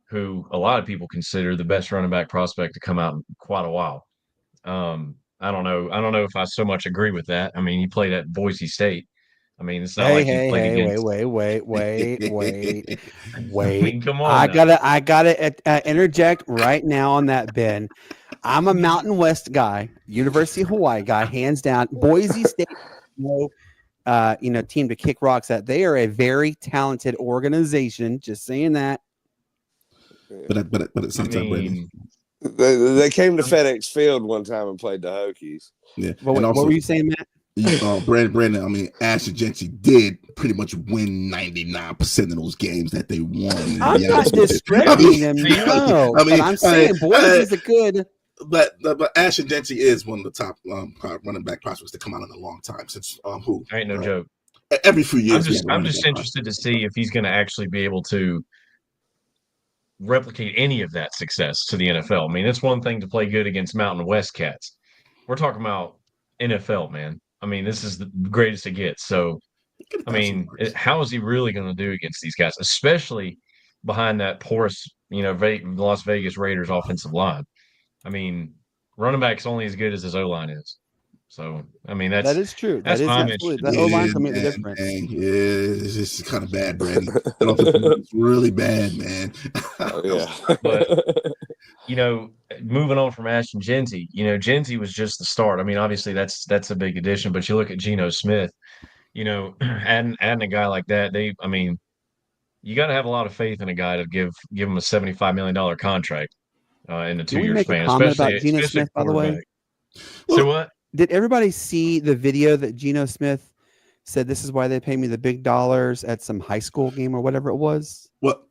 who a lot of people consider the best running back prospect to come out in quite a while. I don't know if I so much agree with that. He played at Boise State. It's not like he played against. Wait. Come on. I gotta interject right now on that, Ben. I'm a Mountain West guy, University of Hawaii guy, hands down. Boise State. Team to kick rocks at. They are a very talented organization. Just saying that. But at the same time, Brandon, they came to FedEx Field one time and played the Hokies. Yeah. What were you saying, Matt? Brandon, Ashton Jeanty did pretty much win 99% of those games that they won. I'm not discrediting them. No, but I'm saying Boise is a good. But Ashton Jeanty is one of the top running back prospects to come out in a long time since who ain't no joke. Every few years. I'm just interested to see if he's going to actually be able to replicate any of that success to the NFL. It's one thing to play good against Mountain West cats. We're talking about NFL, man. This is the greatest it gets. So, how is he really going to do against these guys, especially behind that porous, Las Vegas Raiders offensive line? running back's only as good as his O-line is. So, I mean, that is true. That that's is what I'm absolutely. interested The in. O line can make the difference. Man. Yeah, it's kind of bad, Brady. It's really bad, man. Oh, yeah. But moving on from Ashton Genty, Genty was just the start. I mean, obviously that's a big addition, but you look at Geno Smith, adding a guy like that, you got to have a lot of faith in a guy to give him a $75 million contract in the 2 year make span, a comment about especially Geno Smith, by the way? So what? Did everybody see the video that Geno Smith said this is why they pay me the big dollars at some high school game or whatever it was? Well,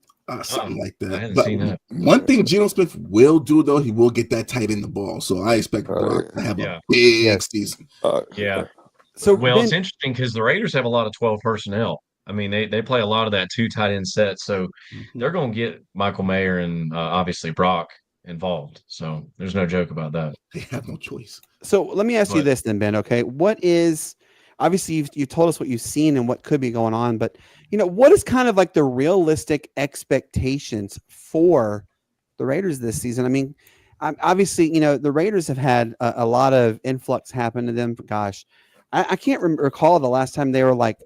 something like that. I hadn't But seen that. one thing Geno Smith will do, though, he will get that tight end the ball. So I expect Brock to have a big season. Yeah. So it's interesting because the Raiders have a lot of 12 personnel. I mean, they play a lot of that 2 tight end set, so they're going to get Michael Mayer and obviously Brock involved. So there's no joke about that. They have no choice. So let me ask you this then, Ben. Okay, what is obviously you've told us what you've seen and what could be going on, but what is kind of like the realistic expectations for the Raiders this season? I mean, obviously, the Raiders have had a lot of influx happen to them. Gosh, I can't recall the last time they were like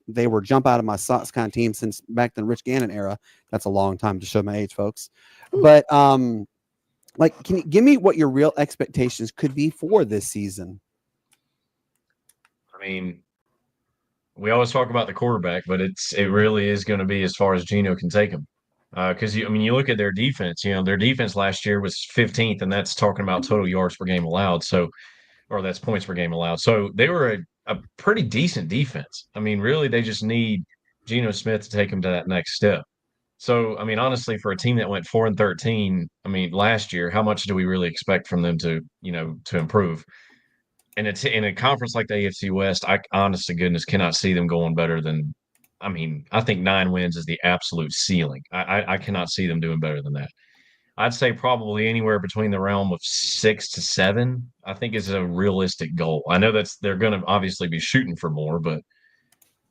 they were jump out of my socks kind of team since back in the Rich Gannon era. That's a long time to show my age, folks. But can you give me what your real expectations could be for this season? I mean, we always talk about the quarterback, but it really is going to be as far as Geno can take them. Because you look at their defense. Their defense last year was 15th, and that's talking about total yards per game allowed. So, or that's points per game allowed. So they were a pretty decent defense. I mean, really, they just need Geno Smith to take them to that next step. So, I mean, honestly, for a team that went 4-13, I mean, last year, how much do we really expect from them to improve? And it's in a conference like the AFC West, I honest to goodness cannot see them going better than. I mean, I think 9 wins is the absolute ceiling. I cannot see them doing better than that. I'd say probably anywhere between the realm of 6 to 7, I think is a realistic goal. I know they're going to obviously be shooting for more, but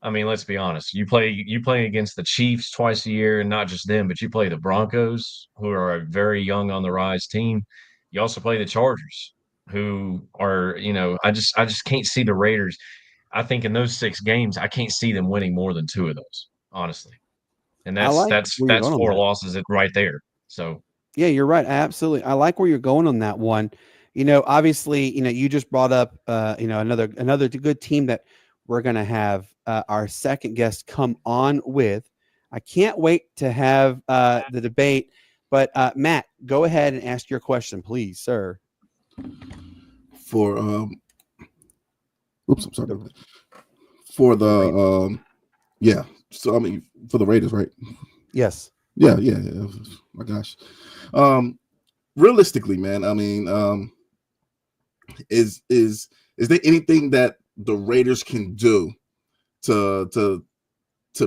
I mean, let's be honest. You play against the Chiefs twice a year, and not just them, but you play the Broncos, who are a very young on the rise team. You also play the Chargers, who are, I just can't see the Raiders. I think in those 6 games, I can't see them winning more than 2 of those, honestly. And that's 4 losses right there. So yeah, you're right. I like where you're going on that one. Obviously, you just brought up another good team that we're gonna have our second guest come on with. I can't wait to have the debate. But Matt, go ahead and ask your question, please, sir. For I'm sorry. For the so I mean for the Raiders, right? Yes. Yeah. My gosh. Realistically, man, I mean, is there anything that the Raiders can do to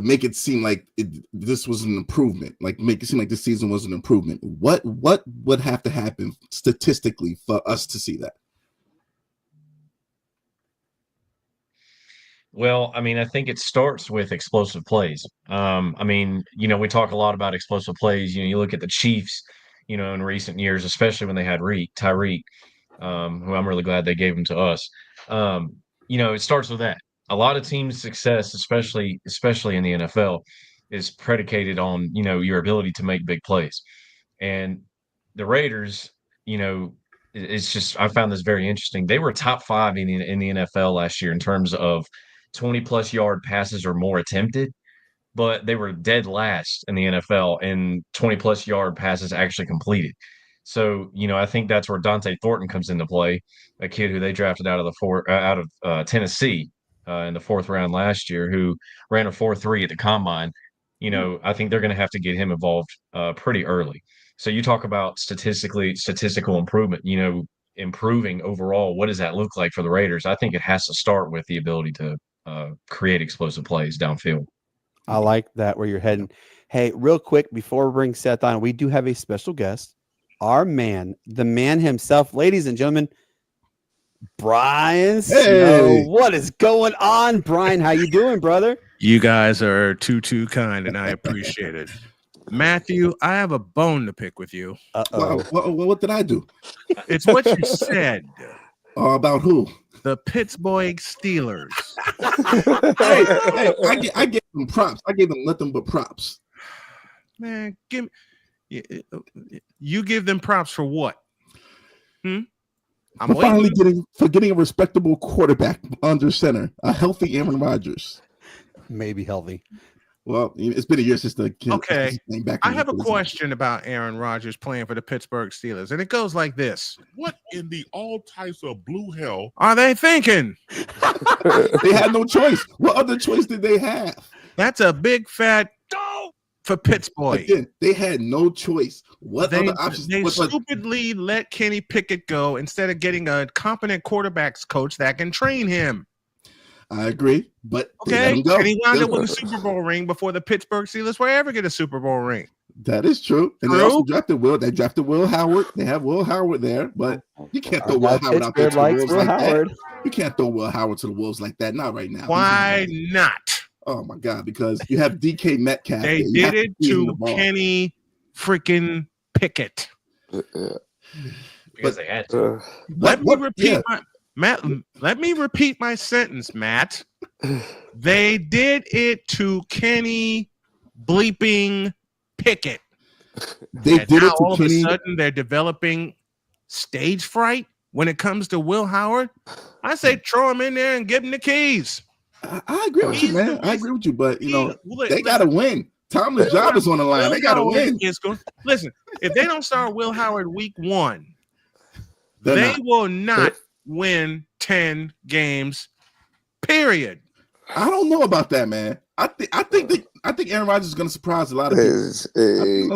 make it seem like this was an improvement, like make it seem like this season was an improvement? What would have to happen statistically for us to see that? Well, I mean, I think it starts with explosive plays. I mean, we talk a lot about explosive plays. You look at the Chiefs, in recent years, especially when they had Tyreek, who I'm really glad they gave him to us. It starts with that. A lot of teams' success, especially in the NFL, is predicated on, your ability to make big plays. And the Raiders, it's just, I found this very interesting. They were top 5 in the NFL last year in terms of 20+ yard passes or more attempted, but they were dead last in the NFL in 20+ yard passes actually completed. So, I think that's where Dante Thornton comes into play, a kid who they drafted out of Tennessee in the 4th round last year, who ran a 4.3 at the combine. I think they're going to have to get him involved pretty early. So you talk about statistical improvement, improving overall. What does that look like for the Raiders? I think it has to start with the ability to create explosive plays downfield. I like that where you're heading. Hey, real quick, before we bring Seth on, we do have a special guest, our man, the man himself, ladies and gentlemen, Brian Snow. What is going on, Brian? How you doing, brother? You guys are too kind, and I appreciate it. Matthew, I have a bone to pick with you. What did I do? It's what you said. About who? The Pittsburgh Steelers. Hey, I gave them props. I gave them nothing but props. Man, you give them props for what? I'm finally getting a respectable quarterback under center, a healthy Aaron Rodgers. Maybe healthy. Well, it's been a year since the kid came back. I have a question about Aaron Rodgers playing for the Pittsburgh Steelers, and it goes like this: what in the all types of blue hell are they thinking? They had no choice. What other choice did they have? That's a big fat no for Pittsburgh. Again, they had no choice. What other options? They stupidly let Kenny Pickett go instead of getting a competent quarterbacks coach that can train him. I agree, but okay, and he wound up with a Super Bowl ring before the Pittsburgh Steelers will ever get a Super Bowl ring. That is true. And they also drafted Will. They drafted Will Howard. They have Will Howard there, but you can't throw Will Howard out there to the Wolves like that. You can't throw Will Howard to the Wolves like that. Not right now. Why not? Oh my God! Because you have DK Metcalf. They did it to Kenny freaking Pickett. Because they had to. Let me repeat Matt, let me repeat my sentence, Matt. They did it to Kenny bleeping Pickett. They did it to all Kenny. Of a sudden, they're developing stage fright when it comes to Will Howard. I say throw him in there and give him the keys. I agree with you, man. I agree with you, but they got to win. Tomlin's job is on the line. They got to win. Listen, if they don't start Will Howard week 1, they will not win 10 games, period. I don't know about that, man. I think Aaron Rodgers is going to surprise a lot of people.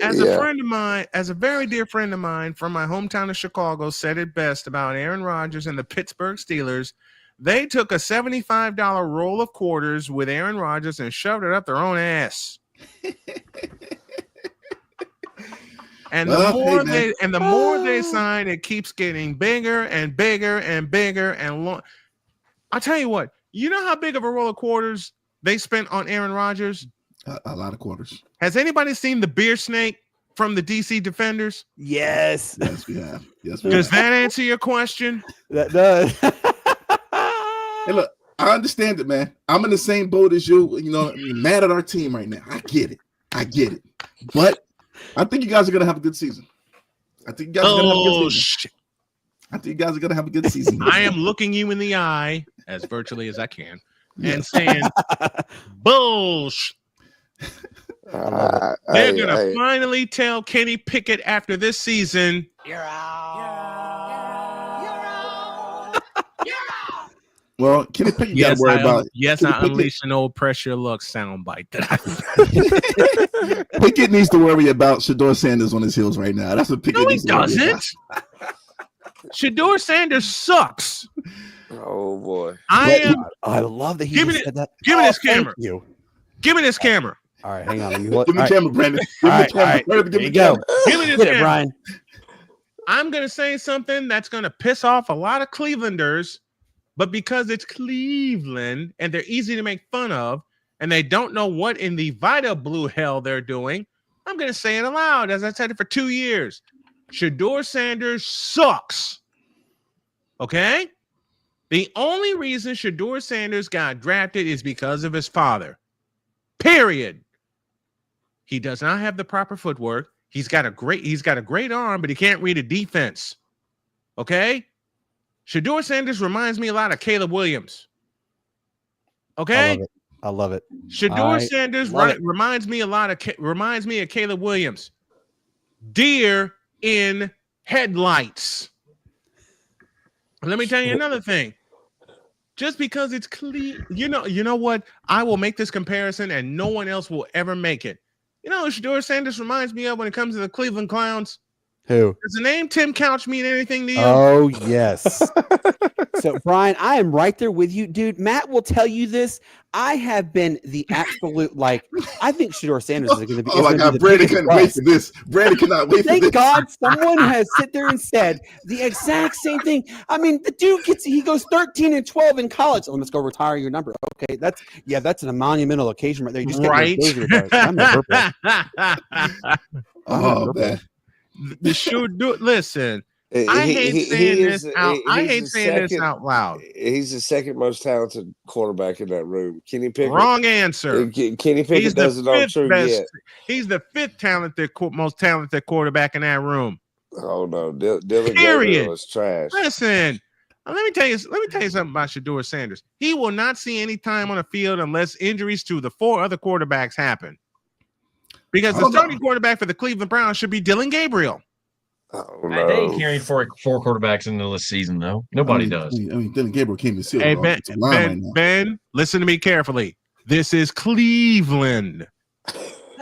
As a friend of mine, as a very dear friend of mine from my hometown of Chicago said it best about Aaron Rodgers and the Pittsburgh Steelers, they took a $75 roll of quarters with Aaron Rodgers and shoved it up their own ass. And the more they sign, it keeps getting bigger and bigger and bigger and long. I'll tell you what. You know how big of a roll of quarters they spent on Aaron Rodgers? A lot of quarters. Has anybody seen the beer snake from the DC Defenders? Yes. Yes, we have. Does that answer your question? That does. Hey, look, I understand it, man. I'm in the same boat as you. I'm mad at our team right now. I get it. But I think you guys are gonna have a good season. I think you guys are gonna have a good season. I am looking you in the eye as virtually as I can and saying, bullshit. They're gonna finally tell Kenny Pickett after this season, you're out. Well, Kenny Pickett got to worry about. Yes, I unleashed an old pressure luck soundbite. Pickett needs to worry about Shedeur Sanders on his heels right now. That's what Pickett needs to worry about. No, he doesn't. Shedeur Sanders sucks. Oh boy! I love that he said that. Give me this camera. Give me this camera. All right, hang on. Give me the camera, Brandon. Give me the camera. There you go. Give me this camera, Brian. I'm gonna say something that's gonna piss off a lot of Clevelanders. But because it's Cleveland and they're easy to make fun of and they don't know what in the Vita blue hell they're doing, I'm going to say it aloud as I said it for 2 years. Shedeur Sanders sucks. Okay? The only reason Shedeur Sanders got drafted is because of his father. Period. He does not have the proper footwork. He's got a great arm, but he can't read a defense. Okay? Shedeur Sanders reminds me a lot of Caleb Williams. Okay, I love it. Shedeur Sanders reminds me of Caleb Williams. Deer in headlights. Let me tell you another thing. Just because it's clean, you know what? I will make this comparison, and no one else will ever make it. You know, Shedeur Sanders reminds me of when it comes to the Cleveland Clowns. Who? Does the name Tim Couch mean anything to you? Oh, yes. So, Brian, I am right there with you, dude. Matt will tell you this. I have been the absolute, I think Shedeur Sanders is going to be. Oh my God, Brandon couldn't wait for this. Brandon cannot wait for this. Thank God someone has sit there and said the exact same thing. I mean, the dude he goes 13-12 in college. Oh, let's go retire your number. Okay, that's a monumental occasion right there. You just right. Oh man. The shoe do listen. I hate saying this out loud. He's the second most talented quarterback in that room. Kenny Pickett. Wrong answer. Kenny Pickett doesn't know true yet. He's the fifth most talented quarterback in that room. Oh no, Dylan Gabriel is trash. Listen, let me tell you something about Shedeur Sanders. He will not see any time on the field unless injuries to the 4 other quarterbacks happen. Because the starting quarterback for the Cleveland Browns should be Dylan Gabriel. Oh, They no. ain't carried four quarterbacks into the season, though. Nobody does. I mean, Dylan Gabriel came to see Hey, Ben, listen to me carefully. This is Cleveland.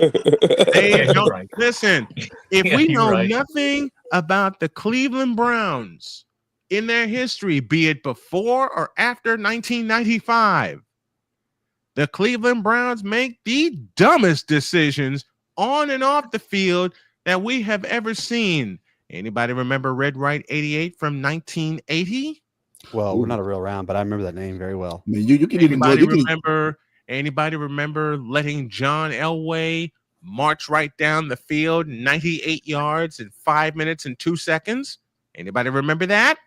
Right. Listen, if we know nothing about the Cleveland Browns in their history, be it before or after 1995, the Cleveland Browns make the dumbest decisions on and off the field that we have ever seen. Anybody remember Red Right 88 from 1980? Well, we're not a real round, but I remember that name very well. I mean, you can Anybody remember letting John Elway march right down the field 98 yards in 5 minutes and 2 seconds? Anybody remember that?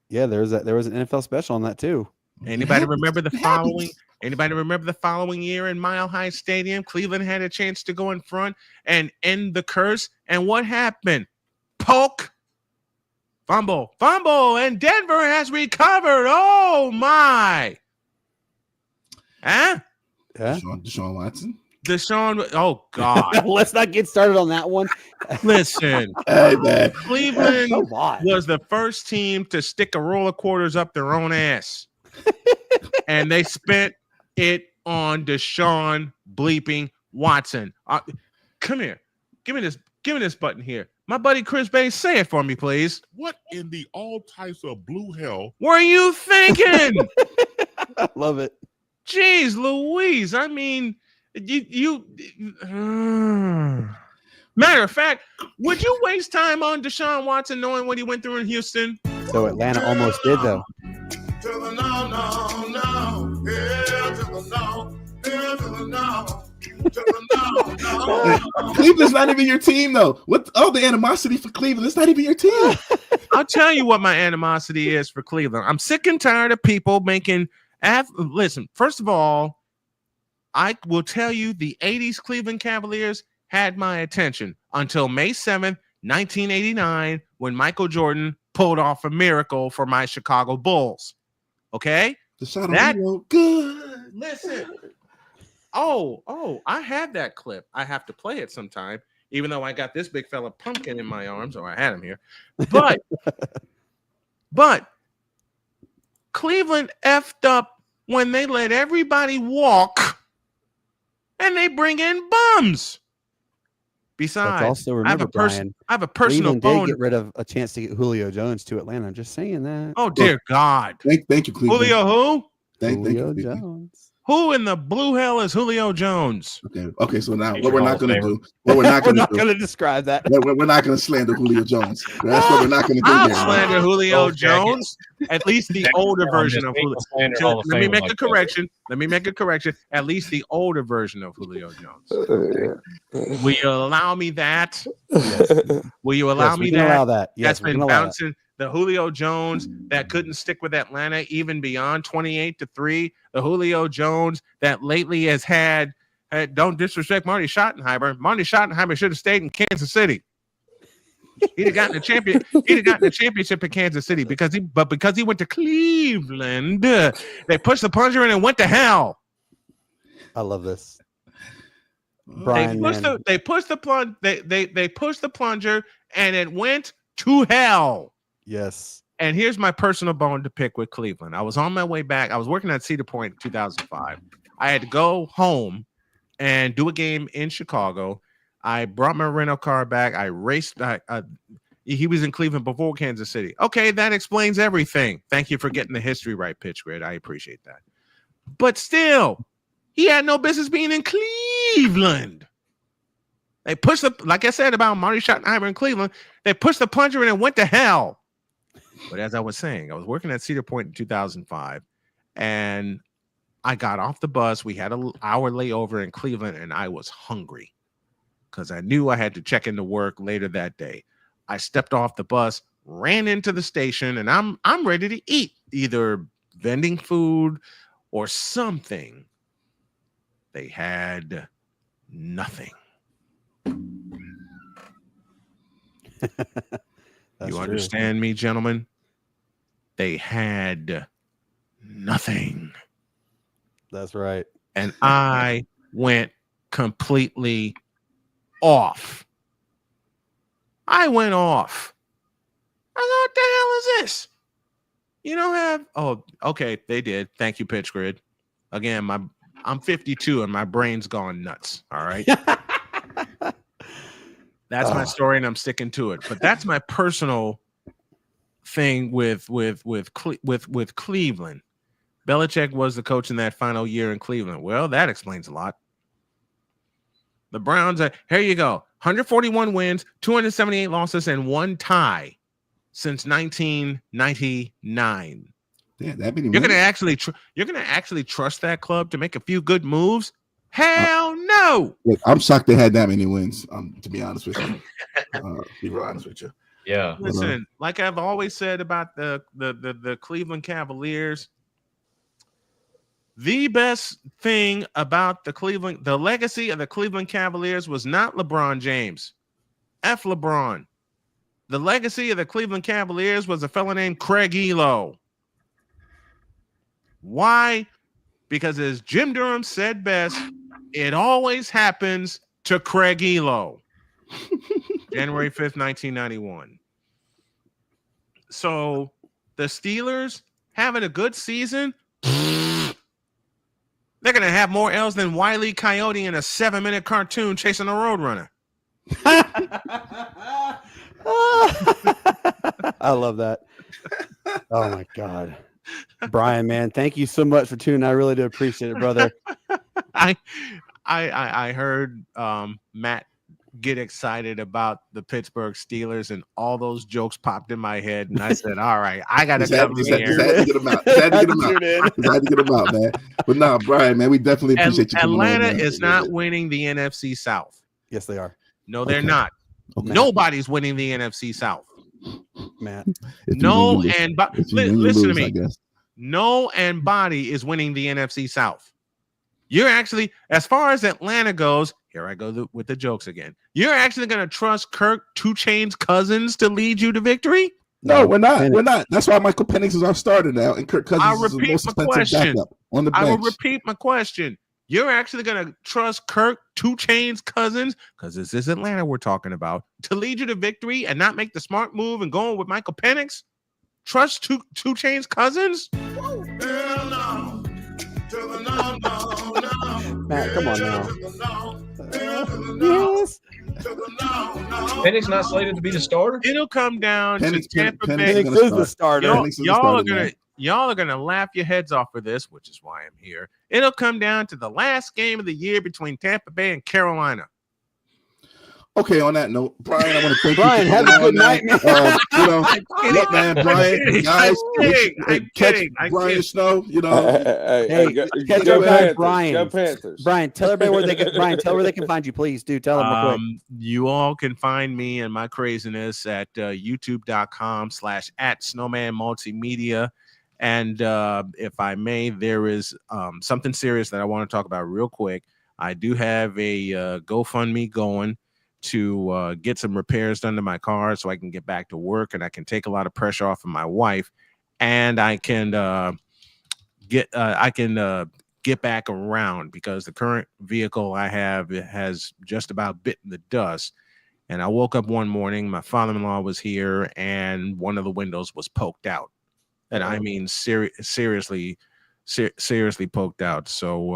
Yeah, there was an NFL special on that too. Anybody remember the following? Anybody remember the following year in Mile High Stadium? Cleveland had a chance to go in front and end the curse. And what happened? Poke, fumble, and Denver has recovered. Oh my! Huh? Yeah. Deshaun Watson. Oh God! Let's not get started on that one. Listen, Hey man, Cleveland was the first team to stick a roll of quarters up their own ass, and they spent it on Deshaun bleeping Watson. Come here, give me this button here. My buddy Chris Bay, say it for me, please. What in the all types of blue hell were you thinking? I love it. Jeez Louise. I mean, matter of fact, would you waste time on Deshaun Watson knowing what he went through in Houston? So Atlanta almost did, though. Cleveland's not even your team, though. What all the animosity for Cleveland? It's not even your team. I'll tell you what my animosity is for Cleveland. I'm sick and tired of people making. Listen, first of all, I will tell you the 80s Cleveland Cavaliers had my attention until May 7th, 1989, when Michael Jordan pulled off a miracle for my Chicago Bulls. Okay? The shot on good. Listen. Oh, I have that clip. I have to play it sometime, even though I got this big fella pumpkin in my arms, or I had him here. But Cleveland effed up when they let everybody walk and they bring in bums. Besides, also remember, Brian, I have a personal Cleveland bone. did get rid of a chance to get Julio Jones to Atlanta. I'm just saying that. Oh dear God! Thank you, Cleveland. Julio who? Julio Jones. Who in the blue hell is Julio Jones? Okay. So now, He's what we're your not Hall going of to Famer. do, what we're not We're going not to going do, to describe that. we're not going to slander Julio Jones. That's what we're not going to do. I'll there, slander man. Julio Oh, Jack. Jones. At least the older version of Julio. Let me make a correction. At least the older version of Julio Jones. Will you allow me that? Will you allow me we can that? allow that. Yes, That's we can been allow bouncing. The Julio Jones that couldn't stick with Atlanta even beyond 28-3. The Julio Jones that lately has had don't disrespect Marty Schottenheimer. Marty Schottenheimer should have stayed in Kansas City. He'd have gotten the championship in Kansas City because he went to Cleveland. They pushed the plunger in and went to hell. I love this. Brian, they pushed the plunger and it went to hell. Yes. And here's my personal bone to pick with Cleveland. I was on my way back. I was working at Cedar Point in 2005. I had to go home and do a game in Chicago. I brought my rental car back. I raced. he was in Cleveland before Kansas City. Okay, that explains everything. Thank you for getting the history right, Pitch Grid. I appreciate that. But still, he had no business being in Cleveland. They pushed the, like I said about Marty Schottenheimer in Cleveland, they pushed the puncher in and went to hell. But as I was saying, I was working at Cedar Point in 2005, and I got off the bus. We had an hour layover in Cleveland, and I was hungry because I knew I had to check into work later that day. I stepped off the bus, ran into the station, and I'm ready to eat, either vending food or something. They had nothing. You understand me, gentlemen? They had nothing. That's right. And I went completely off. I went off. I thought, what the hell is this? You don't have, oh, okay, they did. Thank you, Pitch Grid. Again, I'm 52 and my brain's gone nuts. All right. That's my story, and I'm sticking to it. But that's my personal thing with Cleveland. Belichick was the coach in that final year in Cleveland. Well, that explains a lot. The Browns are, here you go, 141 wins, 278 losses, and 1 tie since 1999. Yeah, that many you're gonna actually trust that club to make a few good moves? Hell no! Look, I'm shocked they had that many wins. To be honest with you, be real honest with you. Yeah. Listen, like I've always said about the Cleveland Cavaliers, the best thing about the legacy of the Cleveland Cavaliers was not LeBron James. F LeBron. The legacy of the Cleveland Cavaliers was a fellow named Craig Elo. Why? Because as Jim Durham said best, it always happens to Craig Elo. January 5th, 1991. So the Steelers having a good season, they're going to have more L's than Wile E. Coyote in a 7-minute cartoon chasing a roadrunner. I love that. Oh, my God. Brian, man, thank you so much for tuning. I really do appreciate it, brother. I heard Matt get excited about the Pittsburgh Steelers, and all those jokes popped in my head, and I said, "All right, I got to come here." Just had to get them out. Just had to get them out, man. But no, Brian, man, we definitely appreciate you. Atlanta is not winning the NFC South. Yes, they are. No, they're not. Okay. Nobody's winning the NFC South. Matt. No, and listen to me. No, and Body is winning the NFC South. You're actually, as far as Atlanta goes, here I go with the jokes again. You're actually going to trust Kirk 2 Chainz Cousins to lead you to victory? No, we're not. We're not. That's why Michael Penix is our starter now, and Kirk Cousins is the most expensive backup on the bench. I will repeat my question. You're actually going to trust Kirk 2 Chainz Cousins, because this is Atlanta we're talking about, to lead you to victory and not make the smart move and going with Michael Penix? Trust 2 Chainz Cousins? Matt, come on now. Yes. Penix not slated to be the starter. It'll come down to Tampa Bay. Penix is the starter. Y'all are gonna laugh your heads off for this, which is why I'm here. It'll come down to the last game of the year between Tampa Bay and Carolina. Okay, on that note, Brian, I want to thank Brian, you. have a good night, man. Look, man, Brian, guys, catch Brian Snow. Hey, catch our guy Brian. Go Panthers. Brian, tell everybody where they can. Brian, tell where they can find you, please. Do tell them real quick. You all can find me and my craziness at youtube.com/@snowmanmultimedia. And if I may, there is something serious that I want to talk about real quick. I do have a GoFundMe going to get some repairs done to my car so I can get back to work, and I can take a lot of pressure off of my wife, and I can get back around, because the current vehicle I have has just about bitten the dust. And I woke up one morning, my father-in-law was here, and one of the windows was poked out. And I mean seriously poked out. So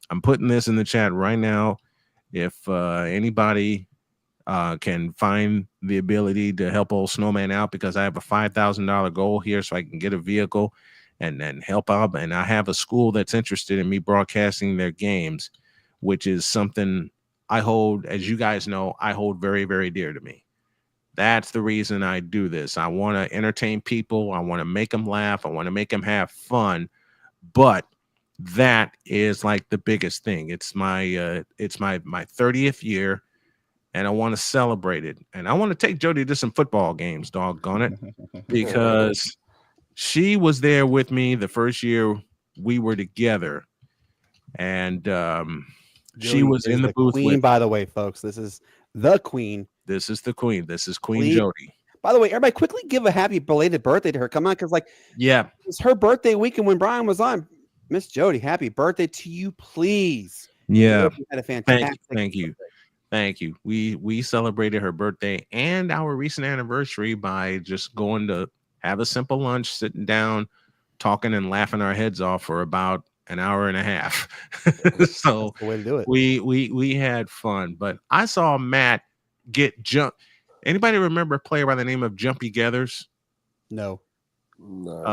I'm putting this in the chat right now. If anybody can find the ability to help old Snowman out, because I have a $5,000 goal here so I can get a vehicle and then help out. And I have a school that's interested in me broadcasting their games, which is something I hold, as you guys know, I hold very, very dear to me. That's the reason I do this. I want to entertain people. I want to make them laugh. I want to make them have fun. But that is like the biggest thing. It's my 30th year, and I want to celebrate it. And I want to take Jody to some football games, doggone it, because she was there with me the first year we were together. And she was in the booth. Queen, by the way, folks. This is the queen. This is the queen. This is Queen Jody. By the way, everybody, quickly give a happy belated birthday to her. Come on, because it's her birthday weekend when Brian was on. Miss Jody, happy birthday to you, please. Yeah, you had a fantastic. Thank you. We celebrated her birthday and our recent anniversary by just going to have a simple lunch, sitting down, talking and laughing our heads off for about an hour and a half. So that's the way to do it. We had fun. But I saw Matt get jumped. Anybody remember a player by the name of Jumpy Gathers? No.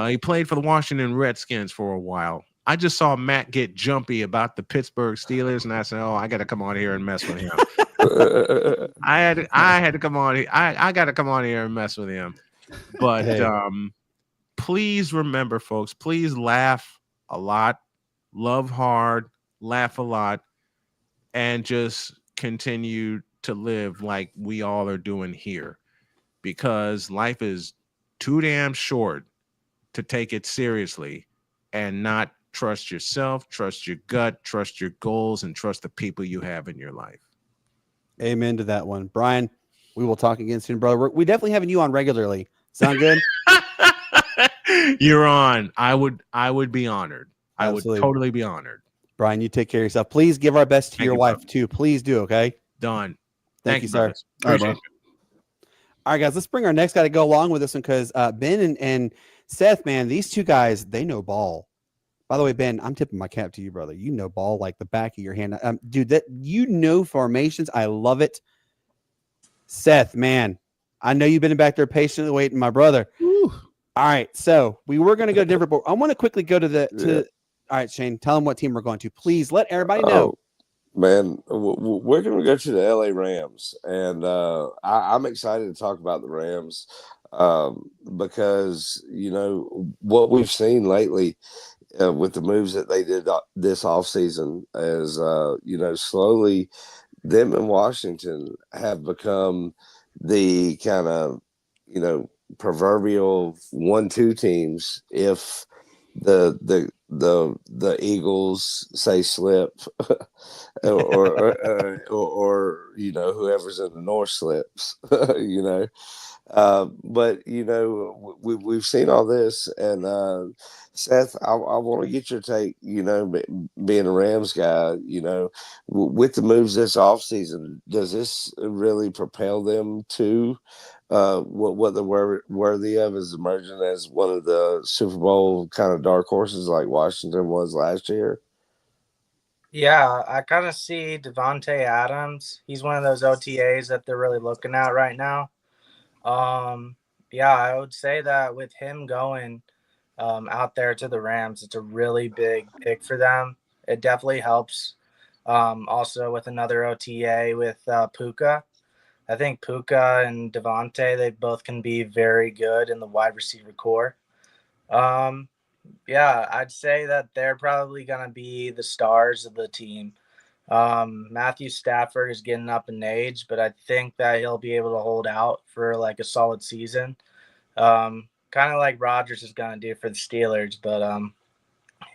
He played for the Washington Redskins for a while. I just saw Matt get jumpy about the Pittsburgh Steelers, and I said, "Oh, I got to come on here and mess with him." I had to come on here. I got to come on here and mess with him. But please remember, folks, please laugh a lot, love hard, laugh a lot, and just continue to live like we all are doing here, because life is too damn short to take it seriously and not trust yourself, trust your gut, trust your goals, and trust the people you have in your life. Amen to that one. Brian, we will talk again soon, brother. We definitely having you on regularly. Sound good? You're on. I would be honored. Absolutely. I would totally be honored. Brian, you take care of yourself. Please give our best to your wife too. Please do, okay? Done. Thank you, sir. All right, all right, guys, let's bring our next guy to go along with this one, because Ben and Seth, man, these two guys, they know ball. By the way, Ben, I'm tipping my cap to you, brother. You know ball like the back of your hand. Dude, that you know formations. I love it. Seth, man, I know you've been back there patiently waiting, my brother. Whew. All right, so we were going to go to Denver, but I want to quickly go to all right, Shane, tell them what team we're going to. Please let everybody know. Man, we're going to go to the LA Rams, and I'm excited to talk about the Rams because, you know, what we've seen lately with the moves that they did this offseason is, you know, slowly them in Washington have become the kind of, you know, proverbial 1-2 teams if the Eagles say slip or you know, whoever's in the North slips, you know. But you know, we've seen all this, and Seth, I want to get your take. You know, being a Rams guy, you know, with the moves this offseason, does this really propel them to what they're worthy of is emerging as one of the Super Bowl kind of dark horses like Washington was last year? Yeah, I kind of see Devontae Adams. He's one of those OTAs that they're really looking at right now. Yeah, I would say that with him going out there to the Rams, it's a really big pick for them. It definitely helps. Also with another OTA with Puka. I think Puka and Devontae, they both can be very good in the wide receiver core. Yeah, I'd say that they're probably going to be the stars of the team. Matthew Stafford is getting up in age, but I think that he'll be able to hold out for like a solid season. Kind of like Rodgers is going to do for the Steelers. But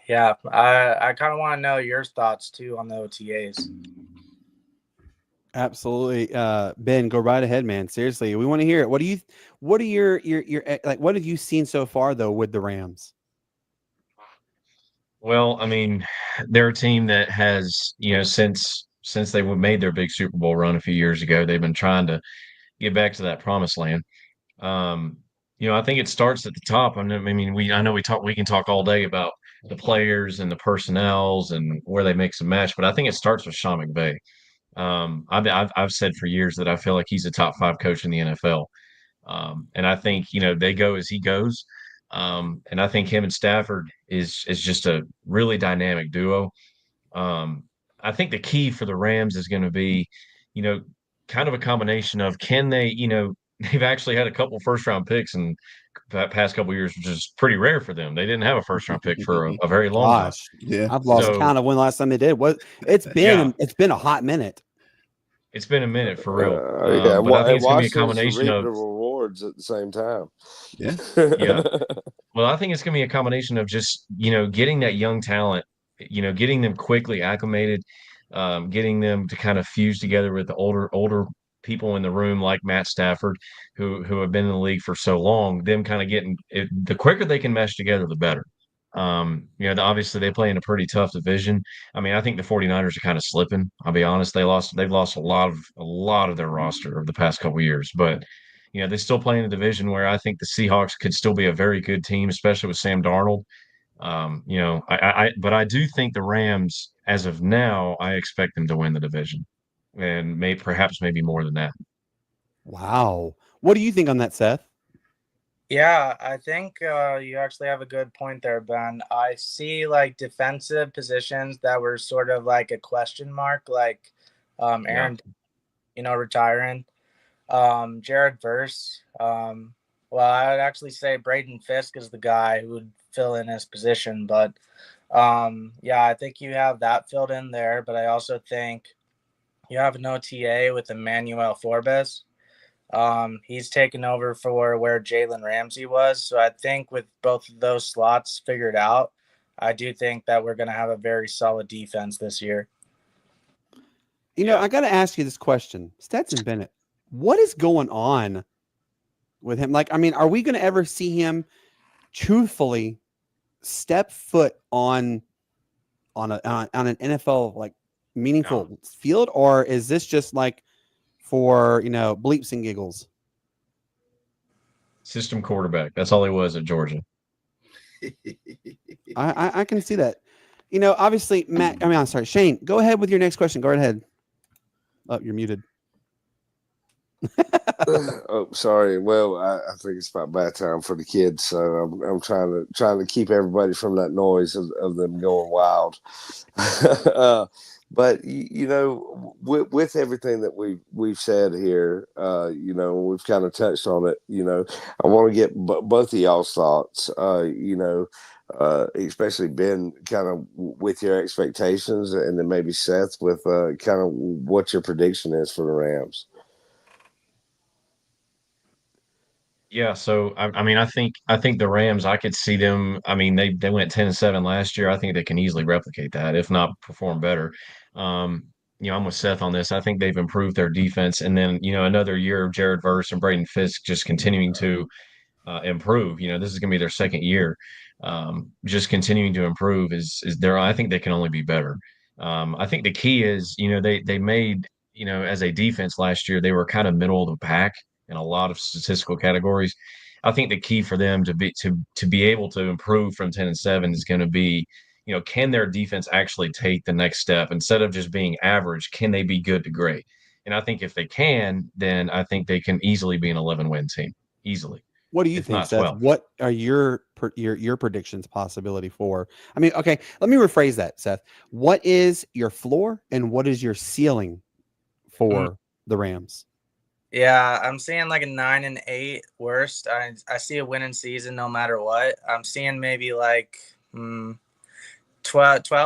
yeah, I kind of want to know your thoughts too on the OTAs. Absolutely. Ben, go right ahead, man. Seriously, we want to hear it. What are your like, what have you seen so far though with the Rams? Well, I mean, they're a team that has, you know, since they made their big Super Bowl run a few years ago, they've been trying to get back to that promised land. You know, I think it starts at the top. I mean, we can talk all day about the players and the personnels and where they mix and match, but I think it starts with Sean McVay. I've said for years that I feel like he's a top 5 coach in the NFL. And I think, they go as he goes. And I think him and Stafford is just a really dynamic duo. I think the key for the Rams is going to be, kind of a combination of can they, they've actually had a couple first round picks in the past couple of years, which is pretty rare for them. They didn't have a first round pick for a very long time. Yeah, I've lost count of when last time they did. It's been a hot minute. It's been a minute for real. Yeah, but I think it's going to be a Washington's combination reaping of the rewards at the same time. Yeah. Yeah. Well, I think it's going to be a combination of just, getting that young talent, getting them quickly acclimated, getting them to kind of fuse together with the older people in the room like Matt Stafford, who have been in the league for so long. Them kind of getting it, the quicker they can mesh together, the better. Obviously they play in a pretty tough division. I mean, I think the 49ers are kind of slipping. I'll be honest. They've lost a lot of their roster over the past couple of years, but they still play in a division where I think the Seahawks could still be a very good team, especially with Sam Darnold. But I do think the Rams, as of now, I expect them to win the division, and perhaps maybe more than that. Wow. What do you think on that, Seth? Yeah, I think you actually have a good point there, Ben. I see like defensive positions that were sort of like a question mark, like Aaron, retiring. Jared Verse. Well, I would actually say Braden Fisk is the guy who would fill in his position, but I think you have that filled in there. But I also think you have an OTA with Emmanuel Forbes. He's taken over for where Jalen Ramsey was. So I think with both of those slots figured out, I do think that we're going to have a very solid defense this year. I got to ask you this question. Stetson Bennett, what is going on with him? Like, I mean, are we going to ever see him truthfully step foot on an NFL like meaningful field, or is this just like for bleeps and giggles? System quarterback. That's all he was at Georgia. I can see that. Obviously, Matt. I mean, I'm sorry, Shane. Go ahead with your next question. Go ahead. Oh, you're muted. Oh, sorry. Well, I think it's about bad time for the kids, so I'm trying to keep everybody from that noise of them going wild. But with everything that we've said here, we've kind of touched on it. I want to get both of y'all's thoughts. Especially Ben, kind of with your expectations, and then maybe Seth with kind of what your prediction is for the Rams. Yeah, so I mean, I think the Rams, I could see them. I mean, they went 10-7 last year. I think they can easily replicate that, if not perform better. I'm with Seth on this. I think they've improved their defense, and then another year of Jared Verse and Braden Fisk just continuing to improve. This is going to be their second year. Just continuing to improve is there. I think they can only be better. I think the key is they made as a defense last year, they were kind of middle of the pack in a lot of statistical categories. I think the key for them to be able to improve from 10-7 is going to be, can their defense actually take the next step instead of just being average? Can they be good to great? And I think if they can, then I think they can easily be an 11-win team easily. What do you think, Seth? 12. What are your predictions possibility for? I mean, okay, let me rephrase that, Seth. What is your floor and what is your ceiling for the Rams? Yeah, I'm seeing like a 9-8 worst. I see a winning season no matter what. I'm seeing maybe like 12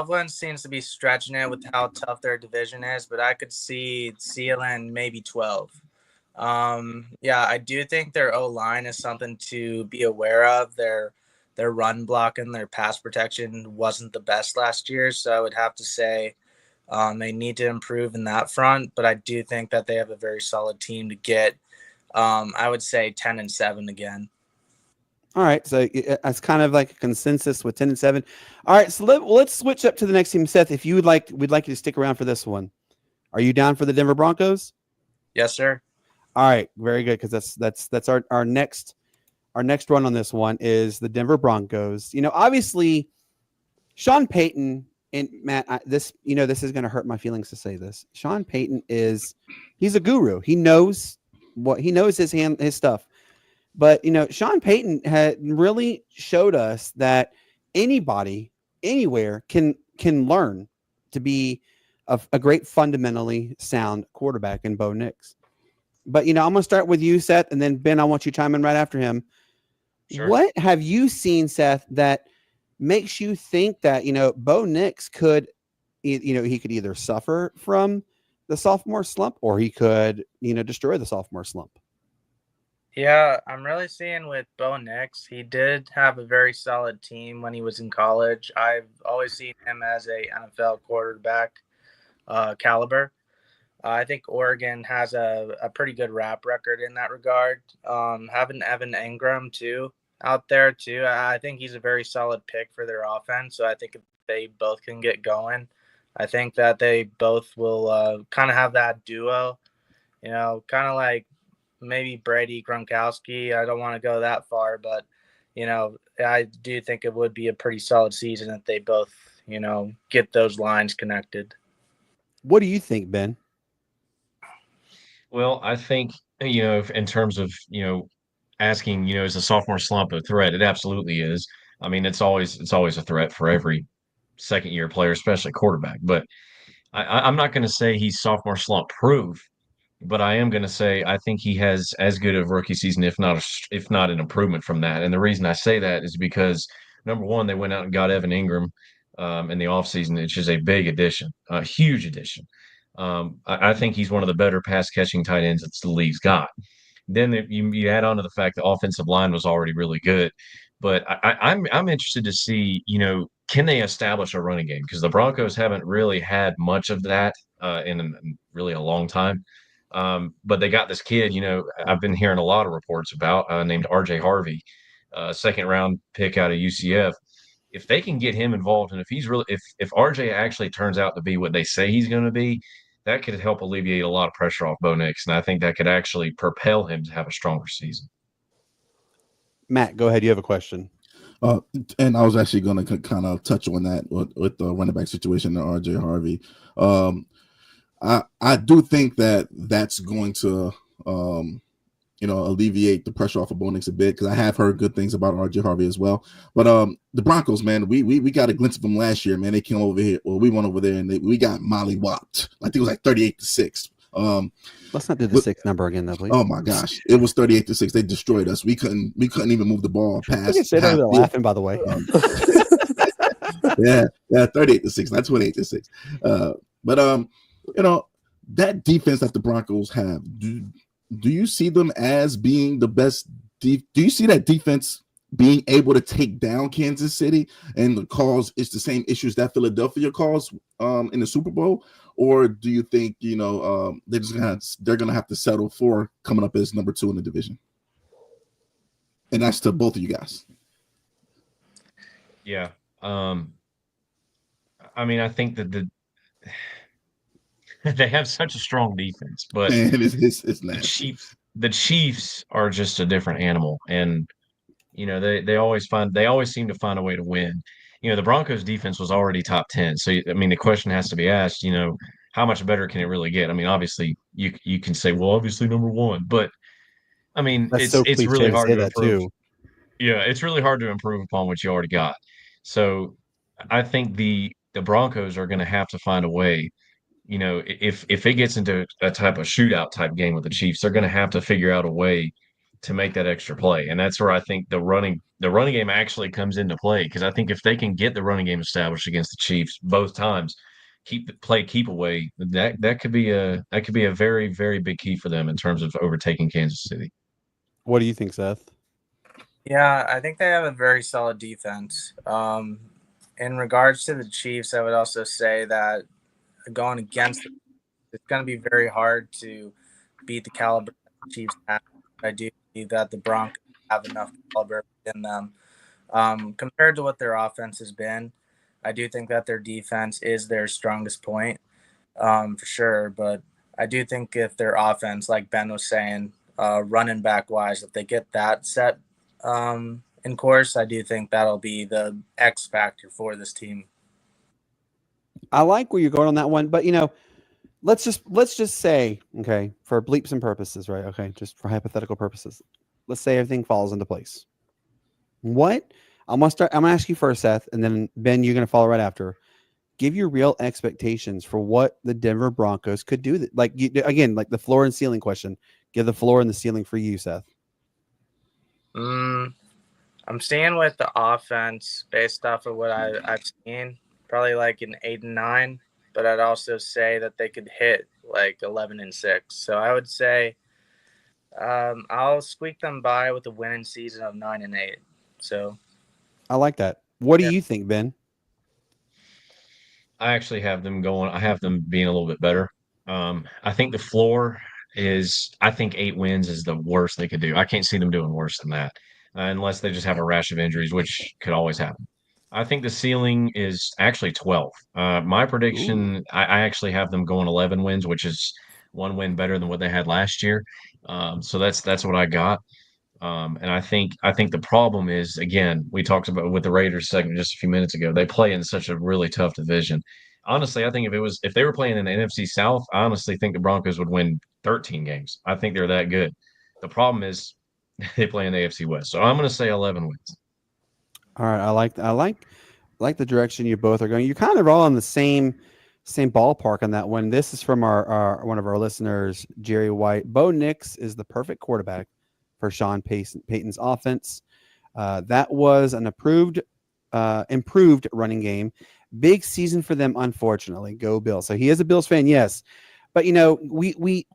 wins seems to be stretching it with how tough their division is, but I could see ceiling maybe 12. I do think their O-line is something to be aware of. Their run blocking, their pass protection wasn't the best last year, so I would have to say they need to improve in that front, but I do think that they have a very solid team to get, I would say 10-7 again. All right. So it's kind of like a consensus with 10-7. All right. So let's switch up to the next team. Seth, if you would like, we'd like you to stick around for this one. Are you down for the Denver Broncos? Yes, sir. All right. Very good. Cause that's our next run on this one is the Denver Broncos. Obviously Sean Payton and Matt, this is going to hurt my feelings to say this. Sean Payton he's a guru. He knows his stuff. But Sean Payton had really showed us that anybody, anywhere can learn to be a great fundamentally sound quarterback in Bo Nix. But I'm gonna start with you, Seth, and then Ben, I want you to chime in right after him. Sure. What have you seen, Seth, that makes you think that Bo Nix could, he could either suffer from the sophomore slump or he could destroy the sophomore slump? Yeah, I'm really seeing with Bo Nix, he did have a very solid team when he was in college. I've always seen him as a NFL quarterback caliber. I think Oregon has a pretty good rap record in that regard. Having Evan Engram too out there too, I think he's a very solid pick for their offense. So I think if they both can get going, I think that they both will kind of have that duo, kind of like maybe Brady Gronkowski. I don't want to go that far, but I do think it would be a pretty solid season if they both get those lines connected. What do you think, Ben? Well, I think in terms of asking is a sophomore slump a threat? It absolutely is. I mean, it's always a threat for every second year player, especially quarterback. But I'm not going to say he's sophomore slump proof. But I am going to say I think he has as good of a rookie season, if not an improvement from that. And the reason I say that is because, number one, they went out and got Evan Engram in the offseason, which is a big addition, a huge addition. I think he's one of the better pass-catching tight ends that the league's got. Then you add on to the fact the offensive line was already really good. But I'm interested to see, can they establish a running game? Because the Broncos haven't really had much of that in really a long time. But they got this kid, I've been hearing a lot of reports about named RJ Harvey, second round pick out of UCF. If they can get him involved, and if RJ actually turns out to be what they say he's going to be, that could help alleviate a lot of pressure off Bo Nix. And I think that could actually propel him to have a stronger season. Matt, go ahead. You have a question. And I was actually going to kind of touch on that with the running back situation to RJ Harvey. I do think that that's going to, alleviate the pressure off of Bo Nix a bit, because I have heard good things about RJ Harvey as well. But the Broncos, man, we got a glimpse of them last year, man. They came over here. Well, we went over there and we got mollywopped. I think it was like 38-6. Let's not do the 6 number again, though, please. Oh my gosh, it was 38-6. They destroyed us. We couldn't even move the ball past. They're laughing, by the way. Yeah, 38-6, not 28-6. But that defense that the Broncos have, do you see them as being the best? Do you see that defense being able to take down Kansas City and the cause is the same issues that Philadelphia caused in the Super Bowl? Or do you think they're gonna have to settle for coming up as number 2 in the division? And that's to both of you guys. Yeah. I mean, I think that they have such a strong defense, but the Chiefs are just a different animal, and they always seem to find a way to win. The Broncos defense was already top 10, so I mean the question has to be asked, how much better can it really get? I mean, obviously you can say, well, obviously number 1, but I mean it's really hard to improve. Yeah, it's really hard to improve upon what you already got. So I think the Broncos are going to have to find a way. If it gets into a type of shootout type game with the Chiefs, they're going to have to figure out a way to make that extra play. And that's where I think the running game actually comes into play, because I think if they can get the running game established against the Chiefs both times, keep away, that could be a very, very big key for them in terms of overtaking Kansas City. What do you think, Seth? Yeah, I think they have a very solid defense. In regards to the Chiefs, I would also say that going against them, it's going to be very hard to beat the caliber the Chiefs have. I do believe that the Broncos have enough caliber in them. Compared to what their offense has been, I do think that their defense is their strongest point, for sure. But I do think if their offense, like Ben was saying, running back wise, if they get that set in course, I do think that'll be the X factor for this team. I like where you're going on that one, but let's just say, okay, for bleeps and purposes, right? Okay, just for hypothetical purposes, let's say everything falls into place. What I'm gonna ask you first, Seth, and then Ben, you're gonna follow right after. Give your real expectations for what the Denver Broncos could do. Like again, like the floor and ceiling question. Give the floor and the ceiling for you, Seth. I'm staying with the offense based off of what I've seen. Probably like an 8 and 9, but I'd also say that they could hit like 11 and 6. So I would say I'll squeak them by with a winning season of 9 and 8. So I like that. What do you think, Ben? I actually have them going. I have them being a little bit better. I think the floor is. I think 8 wins is the worst they could do. I can't see them doing worse than that, unless they just have a rash of injuries, which could always happen. I think the ceiling is actually 12. My prediction, I actually have them going 11 wins, which is 1 win better than what they had last year. So that's what I got. And I think the problem is, again, we talked about with the Raiders segment just a few minutes ago. They play in such a really tough division. Honestly, I think if they were playing in the NFC South, I honestly think the Broncos would win 13 games. I think they're that good. The problem is they play in the AFC West. So I'm going to say 11 wins. All right, I like the direction you both are going. You're kind of all in the same ballpark on that one. This is from our one of our listeners, Jerry White. Bo Nix is the perfect quarterback for Sean Payton's offense. That was an improved running game. Big season for them, unfortunately. Go Bills. So he is a Bills fan, yes. But we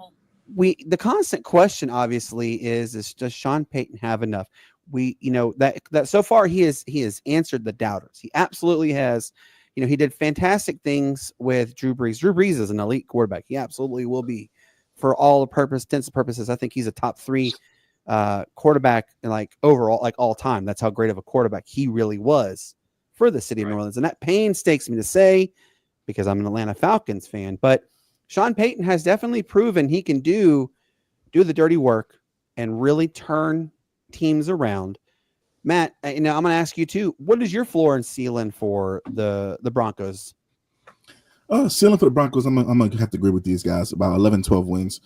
the constant question obviously is does Sean Payton have enough? That so far he has answered the doubters. He absolutely has. He did fantastic things with Drew Brees. Drew Brees is an elite quarterback. He absolutely will be, for all intents and purposes. I think he's a top 3 quarterback like overall, like all time. That's how great of a quarterback he really was for the city of New Orleans. And that painstakes me to say because I'm an Atlanta Falcons fan. But Sean Payton has definitely proven he can do the dirty work and really turn teams around. Matt, I'm going to ask you too. What is your floor and ceiling for the Broncos? Ceiling for the Broncos, I'm gonna have to agree with these guys. About 11, 12 wins.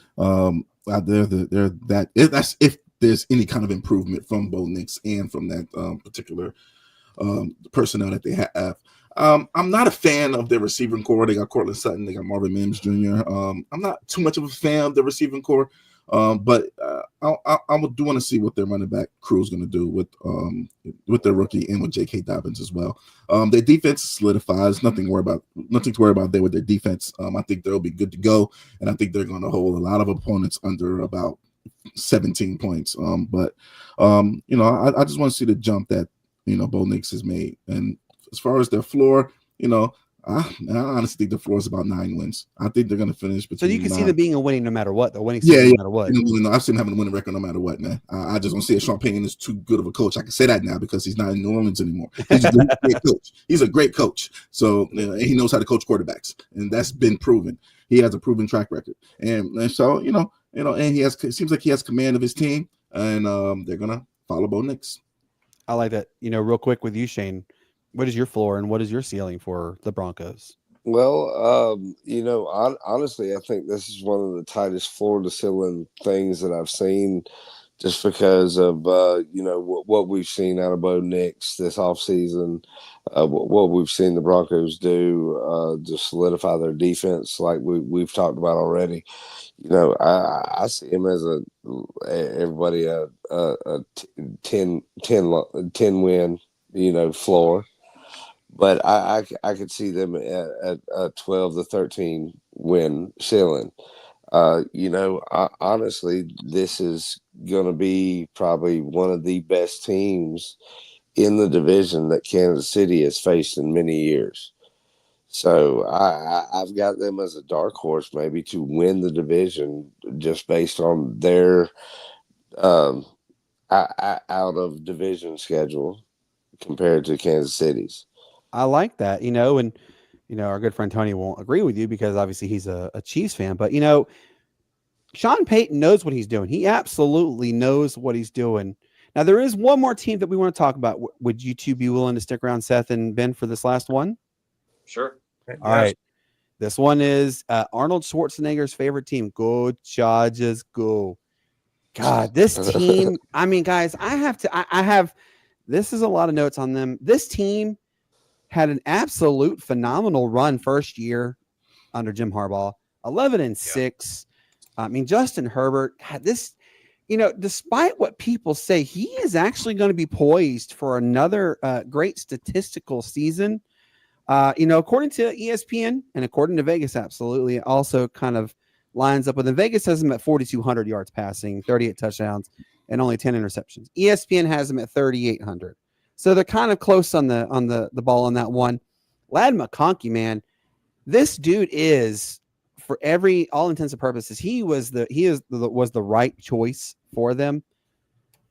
That's if there's any kind of improvement from Bo Nix and from that particular personnel that they have. I'm not a fan of their receiving core. They got Cortland Sutton, they got Marvin Mims Jr. I'm not too much of a fan of the receiving core. But I do want to see what their running back crew is going to do with their rookie and with J.K. Dobbins as well. Their defense solidifies. Nothing to worry about there with their defense. I think they'll be good to go, and I think they're going to hold a lot of opponents under about 17 points. I just want to see the jump that Bo Nix has made. And as far as their floor, I honestly think the floor is about 9 wins. I think they're going to finish between. So you can see them being a winning no matter what. The winning no matter what. I've seen them having a winning record no matter what, man. I just don't see it. Sean Payton is too good of a coach. I can say that now because he's not in New Orleans anymore. He's a great coach. He's a great coach. So he knows how to coach quarterbacks, and that's been proven. He has a proven track record, and so and it seems like he has command of his team, and they're gonna follow Bo Nix. I like that. Real quick with you, Shane. What is your floor and what is your ceiling for the Broncos? Well, honestly, I think this is one of the tightest floor to ceiling things that I've seen, just because of what we've seen out of Bo Nix this offseason, what we've seen the Broncos do to solidify their defense, like we've talked about already. I see him as a 10 win floor. But I could see them at a 12 to 13 win ceiling. Honestly, this is going to be probably one of the best teams in the division that Kansas City has faced in many years. So I've got them as a dark horse maybe to win the division just based on their out of division schedule compared to Kansas City's. I like that, and our good friend Tony won't agree with you because obviously he's a Chiefs fan, but Sean Payton knows what he's doing. He absolutely knows what he's doing. Now there is one more team that we want to talk about. Would you two be willing to stick around, Seth and Ben, for this last one? Sure. All right. This one is Arnold Schwarzenegger's favorite team. Go Chargers, go. God, this team. I mean, guys, I have. This is a lot of notes on them. This team had an absolute phenomenal run first year under Jim Harbaugh. 11-6. I mean, Justin Herbert had this. Despite what people say, he is actually going to be poised for another great statistical season. According to ESPN and according to Vegas, absolutely, it also kind of lines up with them. Vegas has him at 4,200 yards passing, 38 touchdowns, and only 10 interceptions. ESPN has him at 3,800. So they're kind of close on the ball on that one. Ladd McConkey, man, this dude is, for all intents and purposes, he was the right choice for them.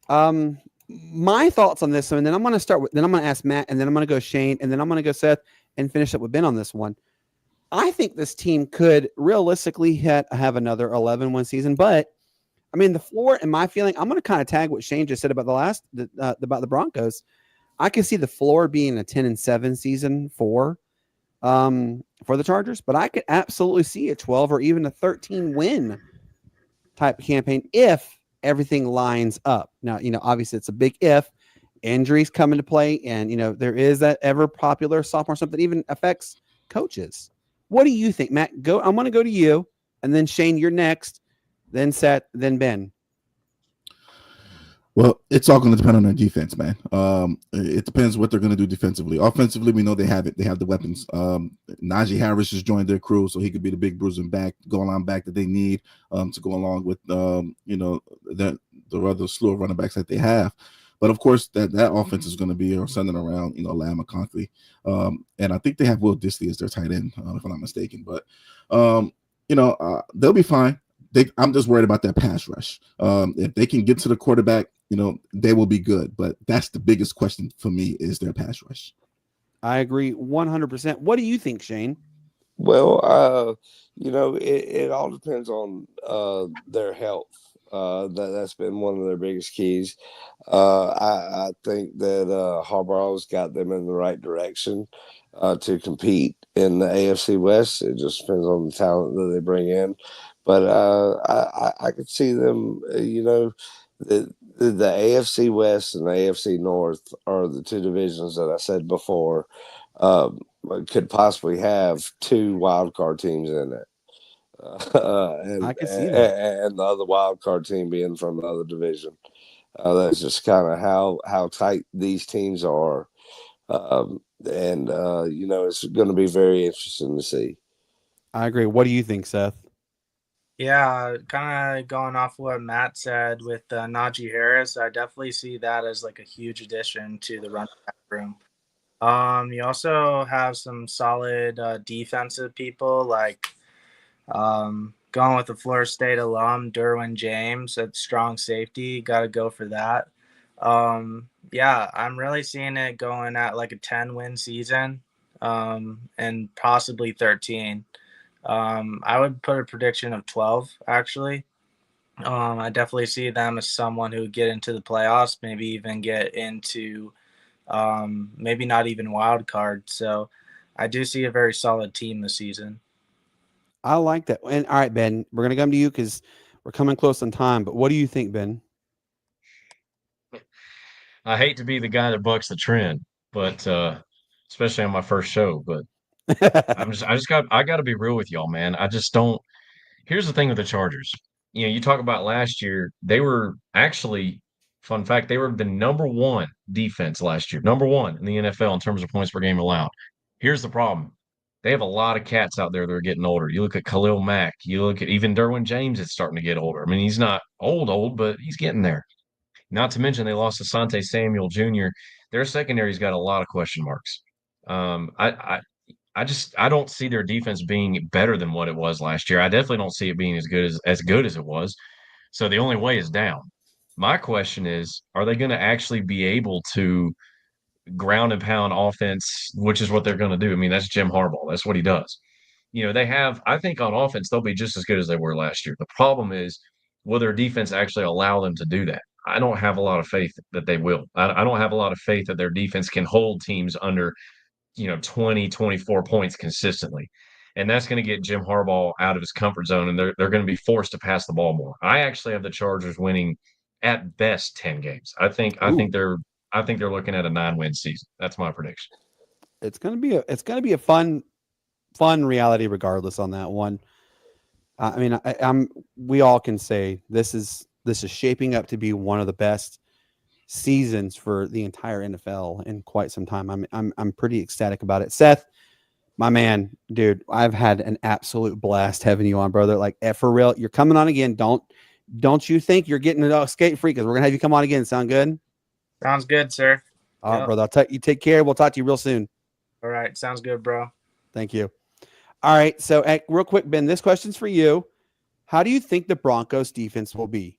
My thoughts on this one, and then I'm going to ask Matt, and then I'm going to go Shane, and then I'm going to go Seth, and finish up with Ben on this one. I think this team could realistically have another 11-win season, but I mean, the floor, in my feeling, I'm going to kind of tag what Shane just said about about the Broncos. I can see the floor being a 10-7 season for the Chargers, but I could absolutely see a 12 or even a 13-win type of campaign if everything lines up. Now, obviously it's a big if. Injuries come into play, and there is that ever popular sophomore slump that even affects coaches. What do you think, Matt? I'm going to go to you, and then Shane, you're next, then Seth, then Ben. Well, it's all going to depend on their defense, man. It depends what they're going to do defensively. Offensively, we know they have it. They have the weapons. Najee Harris has joined their crew, so he could be the big bruising back, goal line back that they need to go along with the other slew of running backs that they have. But of course, that offense is going to be centered around Ladd McConkey, and I think they have Will Dissly as their tight end, if I'm not mistaken. But they'll be fine. I'm just worried about that pass rush. If they can get to the quarterback, they will be good. But that's the biggest question for me is their pass rush. I agree 100%. What do you think, Shane? Well, it all depends on their health. That's been one of their biggest keys. I think that Harbaugh's got them in the right direction to compete in the AFC West. It just depends on the talent that they bring in. But I could see them, the AFC West and the AFC North are the two divisions that I said before could possibly have two wild card teams in it. I can see that. And the other wild card team being from the other division. That's just kind of how tight these teams are. It's going to be very interesting to see. I agree. What do you think, Seth? Yeah, kind of going off what Matt said with Najee Harris, I definitely see that as like a huge addition to the running back room. You also have some solid defensive people like going with the Florida State alum, Derwin James at strong safety. Got to go for that. I'm really seeing it going at like a 10-win season and possibly 13. I would put a prediction of 12, actually. I definitely see them as someone who would get into the playoffs, maybe even get into maybe not even wild card. So I do see a very solid team this season. I like that. And all right, Ben, we're going to come to you because we're coming close on time. But what do you think, Ben? I hate to be the guy that bucks the trend, but especially on my first show, but I got to be real with y'all, man. I just don't. Here's the thing with the Chargers. You talk about last year, they were actually, fun fact, they were the number one defense last year, number one in the NFL in terms of points per game allowed. Here's the problem. They have a lot of cats out there that are getting older. You look at Khalil Mack. You look at even Derwin James is starting to get older. I mean, he's not old, but he's getting there. Not to mention they lost Asante Samuel Jr. Their secondary's got a lot of question marks. I don't see their defense being better than what it was last year. I definitely don't see it being as good as it was. So the only way is down. My question is, are they going to actually be able to ground and pound offense, which is what they're going to do? I mean, that's Jim Harbaugh. That's what he does. I think on offense, they'll be just as good as they were last year. The problem is, will their defense actually allow them to do that? I don't have a lot of faith that they will. I don't have a lot of faith that their defense can hold teams under 20, 24 points consistently. And that's going to get Jim Harbaugh out of his comfort zone, and they're going to be forced to pass the ball more. I actually have the Chargers winning at best 10 games. I think they're looking at a 9-win season. That's my prediction. It's gonna be a fun reality regardless on that one. I mean, we all can say this is shaping up to be one of the best seasons for the entire NFL in quite some time. I'm pretty ecstatic about it. Seth, my man, dude, I've had an absolute blast having you on, brother. Like, for real, you're coming on again. Don't you think you're getting a skate free, because we're gonna have you come on again. Sound good? Sounds good, sir. All right, brother. You take care. We'll talk to you real soon. All right, sounds good, bro. Thank you. All right, so real quick, Ben, this question's for you. How do you think the Broncos defense will be,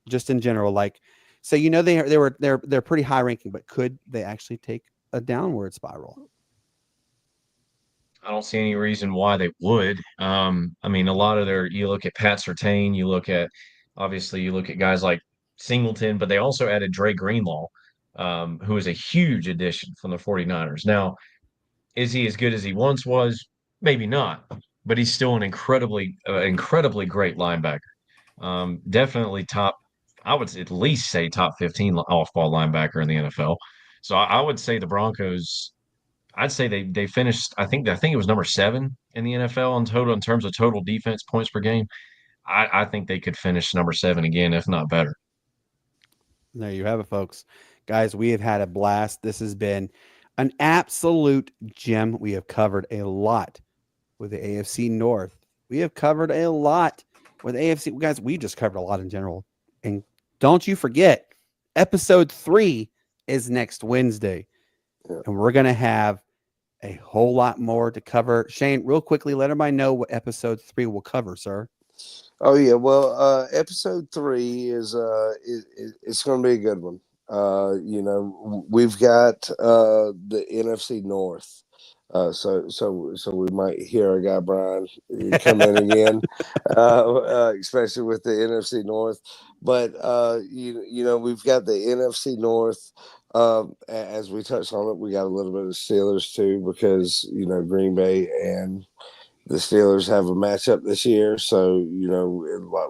just in general? Like, so they're pretty high ranking, but could they actually take a downward spiral? I don't see any reason why they would. I mean, a lot of you look at Pat Surtain, you look at guys like Singleton, but they also added Dre Greenlaw, who is a huge addition from the 49ers. Now, is he as good as he once was? Maybe not, but he's still an incredibly great linebacker. Definitely top, I would at least say top 15 off-ball linebacker in the NFL. So I would say the Broncos, I'd say they finished, I think it was number 7 in the NFL in terms of total defense points per game. I think they could finish number 7 again, if not better. There you have it, folks. Guys, we have had a blast. This has been an absolute gem. We have covered a lot with the AFC North. We have covered a lot with AFC. Guys, we just covered a lot in general. And don't you forget, episode 3 is next Wednesday. And we're going to have a whole lot more to cover. Shane, real quickly, let everybody know what episode 3 will cover, sir. Oh yeah, well, episode 3 is it's going to be a good one. We've got the NFC North, so we might hear our guy Brian come in again, especially with the NFC North. But we've got the NFC North. As we touched on it, we got a little bit of Steelers too, because Green Bay and the Steelers have a matchup this year. So,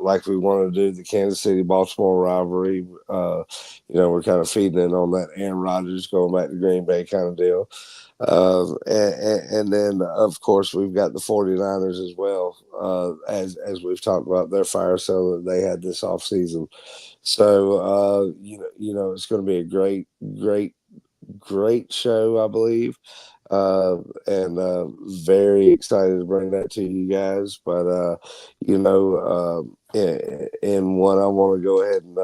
like we want to do the Kansas City-Baltimore rivalry, we're kind of feeding in on that Aaron Rodgers going back to Green Bay kind of deal. And then, of course, we've got the 49ers as well, as we've talked about their fire sale that they had this offseason. So, it's going to be a great show, I believe. And very excited to bring that to you guys. But in one, I want to go ahead and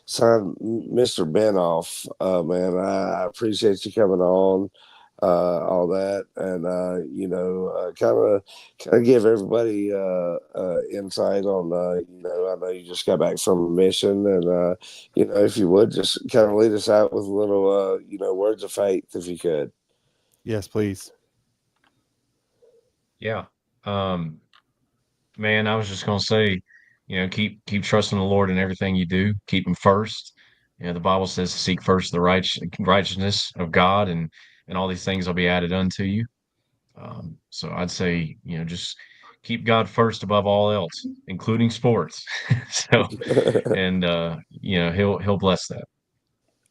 sign Mr. Ben off. Man, I appreciate you coming on, all that, and kind of give everybody insight on. I know you just got back from a mission, and if you would just kind of lead us out with a little words of faith, if you could. Yes, please. Yeah. Man, I was just going to say, keep trusting the Lord in everything you do. Keep him first. The Bible says to seek first the righteousness of God, and all these things will be added unto you. So I'd say, just keep God first above all else, including sports. And he'll bless that.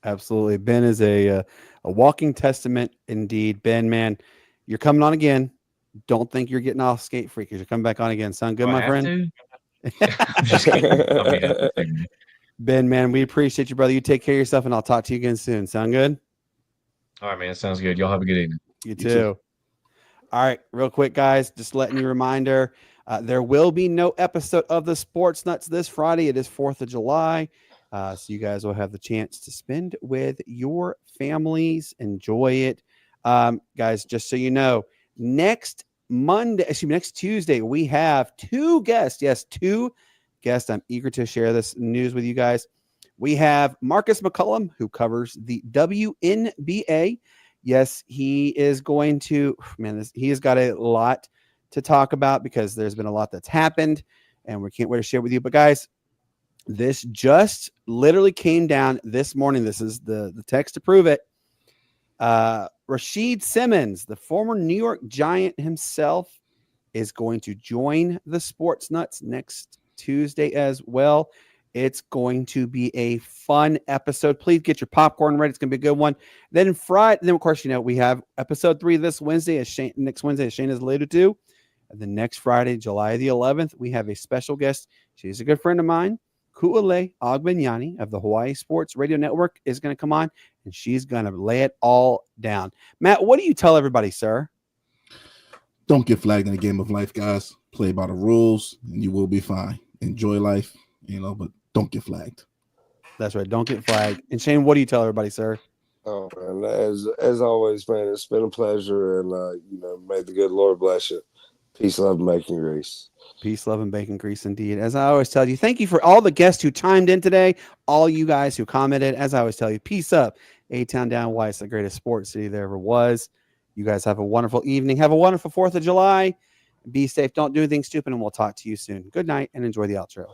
Absolutely. Ben is a walking testament indeed. Ben, man, you're coming on again. Don't think you're getting off skate free, because you're coming back on again. Sound good, my friend? I'm just kidding. I'll be happy to. Ben, man, we appreciate you, brother. You take care of yourself, and I'll talk to you again soon. Sound good? All right, man. Sounds good. Y'all have a good evening. You too. All right, real quick, guys, just letting you a reminder, there will be no episode of the Sportz Nutz this Friday. It is 4th of July. So you guys will have the chance to spend with your families. Enjoy it. Guys, just so you know, next Tuesday, we have 2 guests. Yes, 2 guests. I'm eager to share this news with you guys. We have Marcus McCullum, who covers the WNBA. Yes, he is going to, he has got a lot to talk about, because there's been a lot that's happened, and we can't wait to share with you. But guys, this just literally came down this morning. This is the text to prove it. Rashid Simmons, the former New York Giant himself, is going to join the Sportz Nutz next Tuesday as well. It's going to be a fun episode. Please get your popcorn ready. It's going to be a good one. Then Friday, then of course, we have episode 3 this Wednesday, next Wednesday, as Shane has alluded to. And the next Friday, July the 11th, we have a special guest. She's a good friend of mine. Ku'ale Agbenyani of the Hawaii Sports Radio Network is going to come on, and she's going to lay it all down. Matt, what do you tell everybody, sir? Don't get flagged in the game of life, guys. Play by the rules, and you will be fine. Enjoy life, but don't get flagged. That's right. Don't get flagged. And Shane, what do you tell everybody, sir? Oh, man, as always, man, it's been a pleasure, and may the good Lord bless you. Peace, love, and bacon grease. Peace, love, and bacon grease, indeed. As I always tell you, thank you for all the guests who chimed in today, all you guys who commented. As I always tell you, peace up. A-Town down, why it's the greatest sports city there ever was. You guys have a wonderful evening. Have a wonderful 4th of July. Be safe. Don't do anything stupid, and we'll talk to you soon. Good night, and enjoy the outro.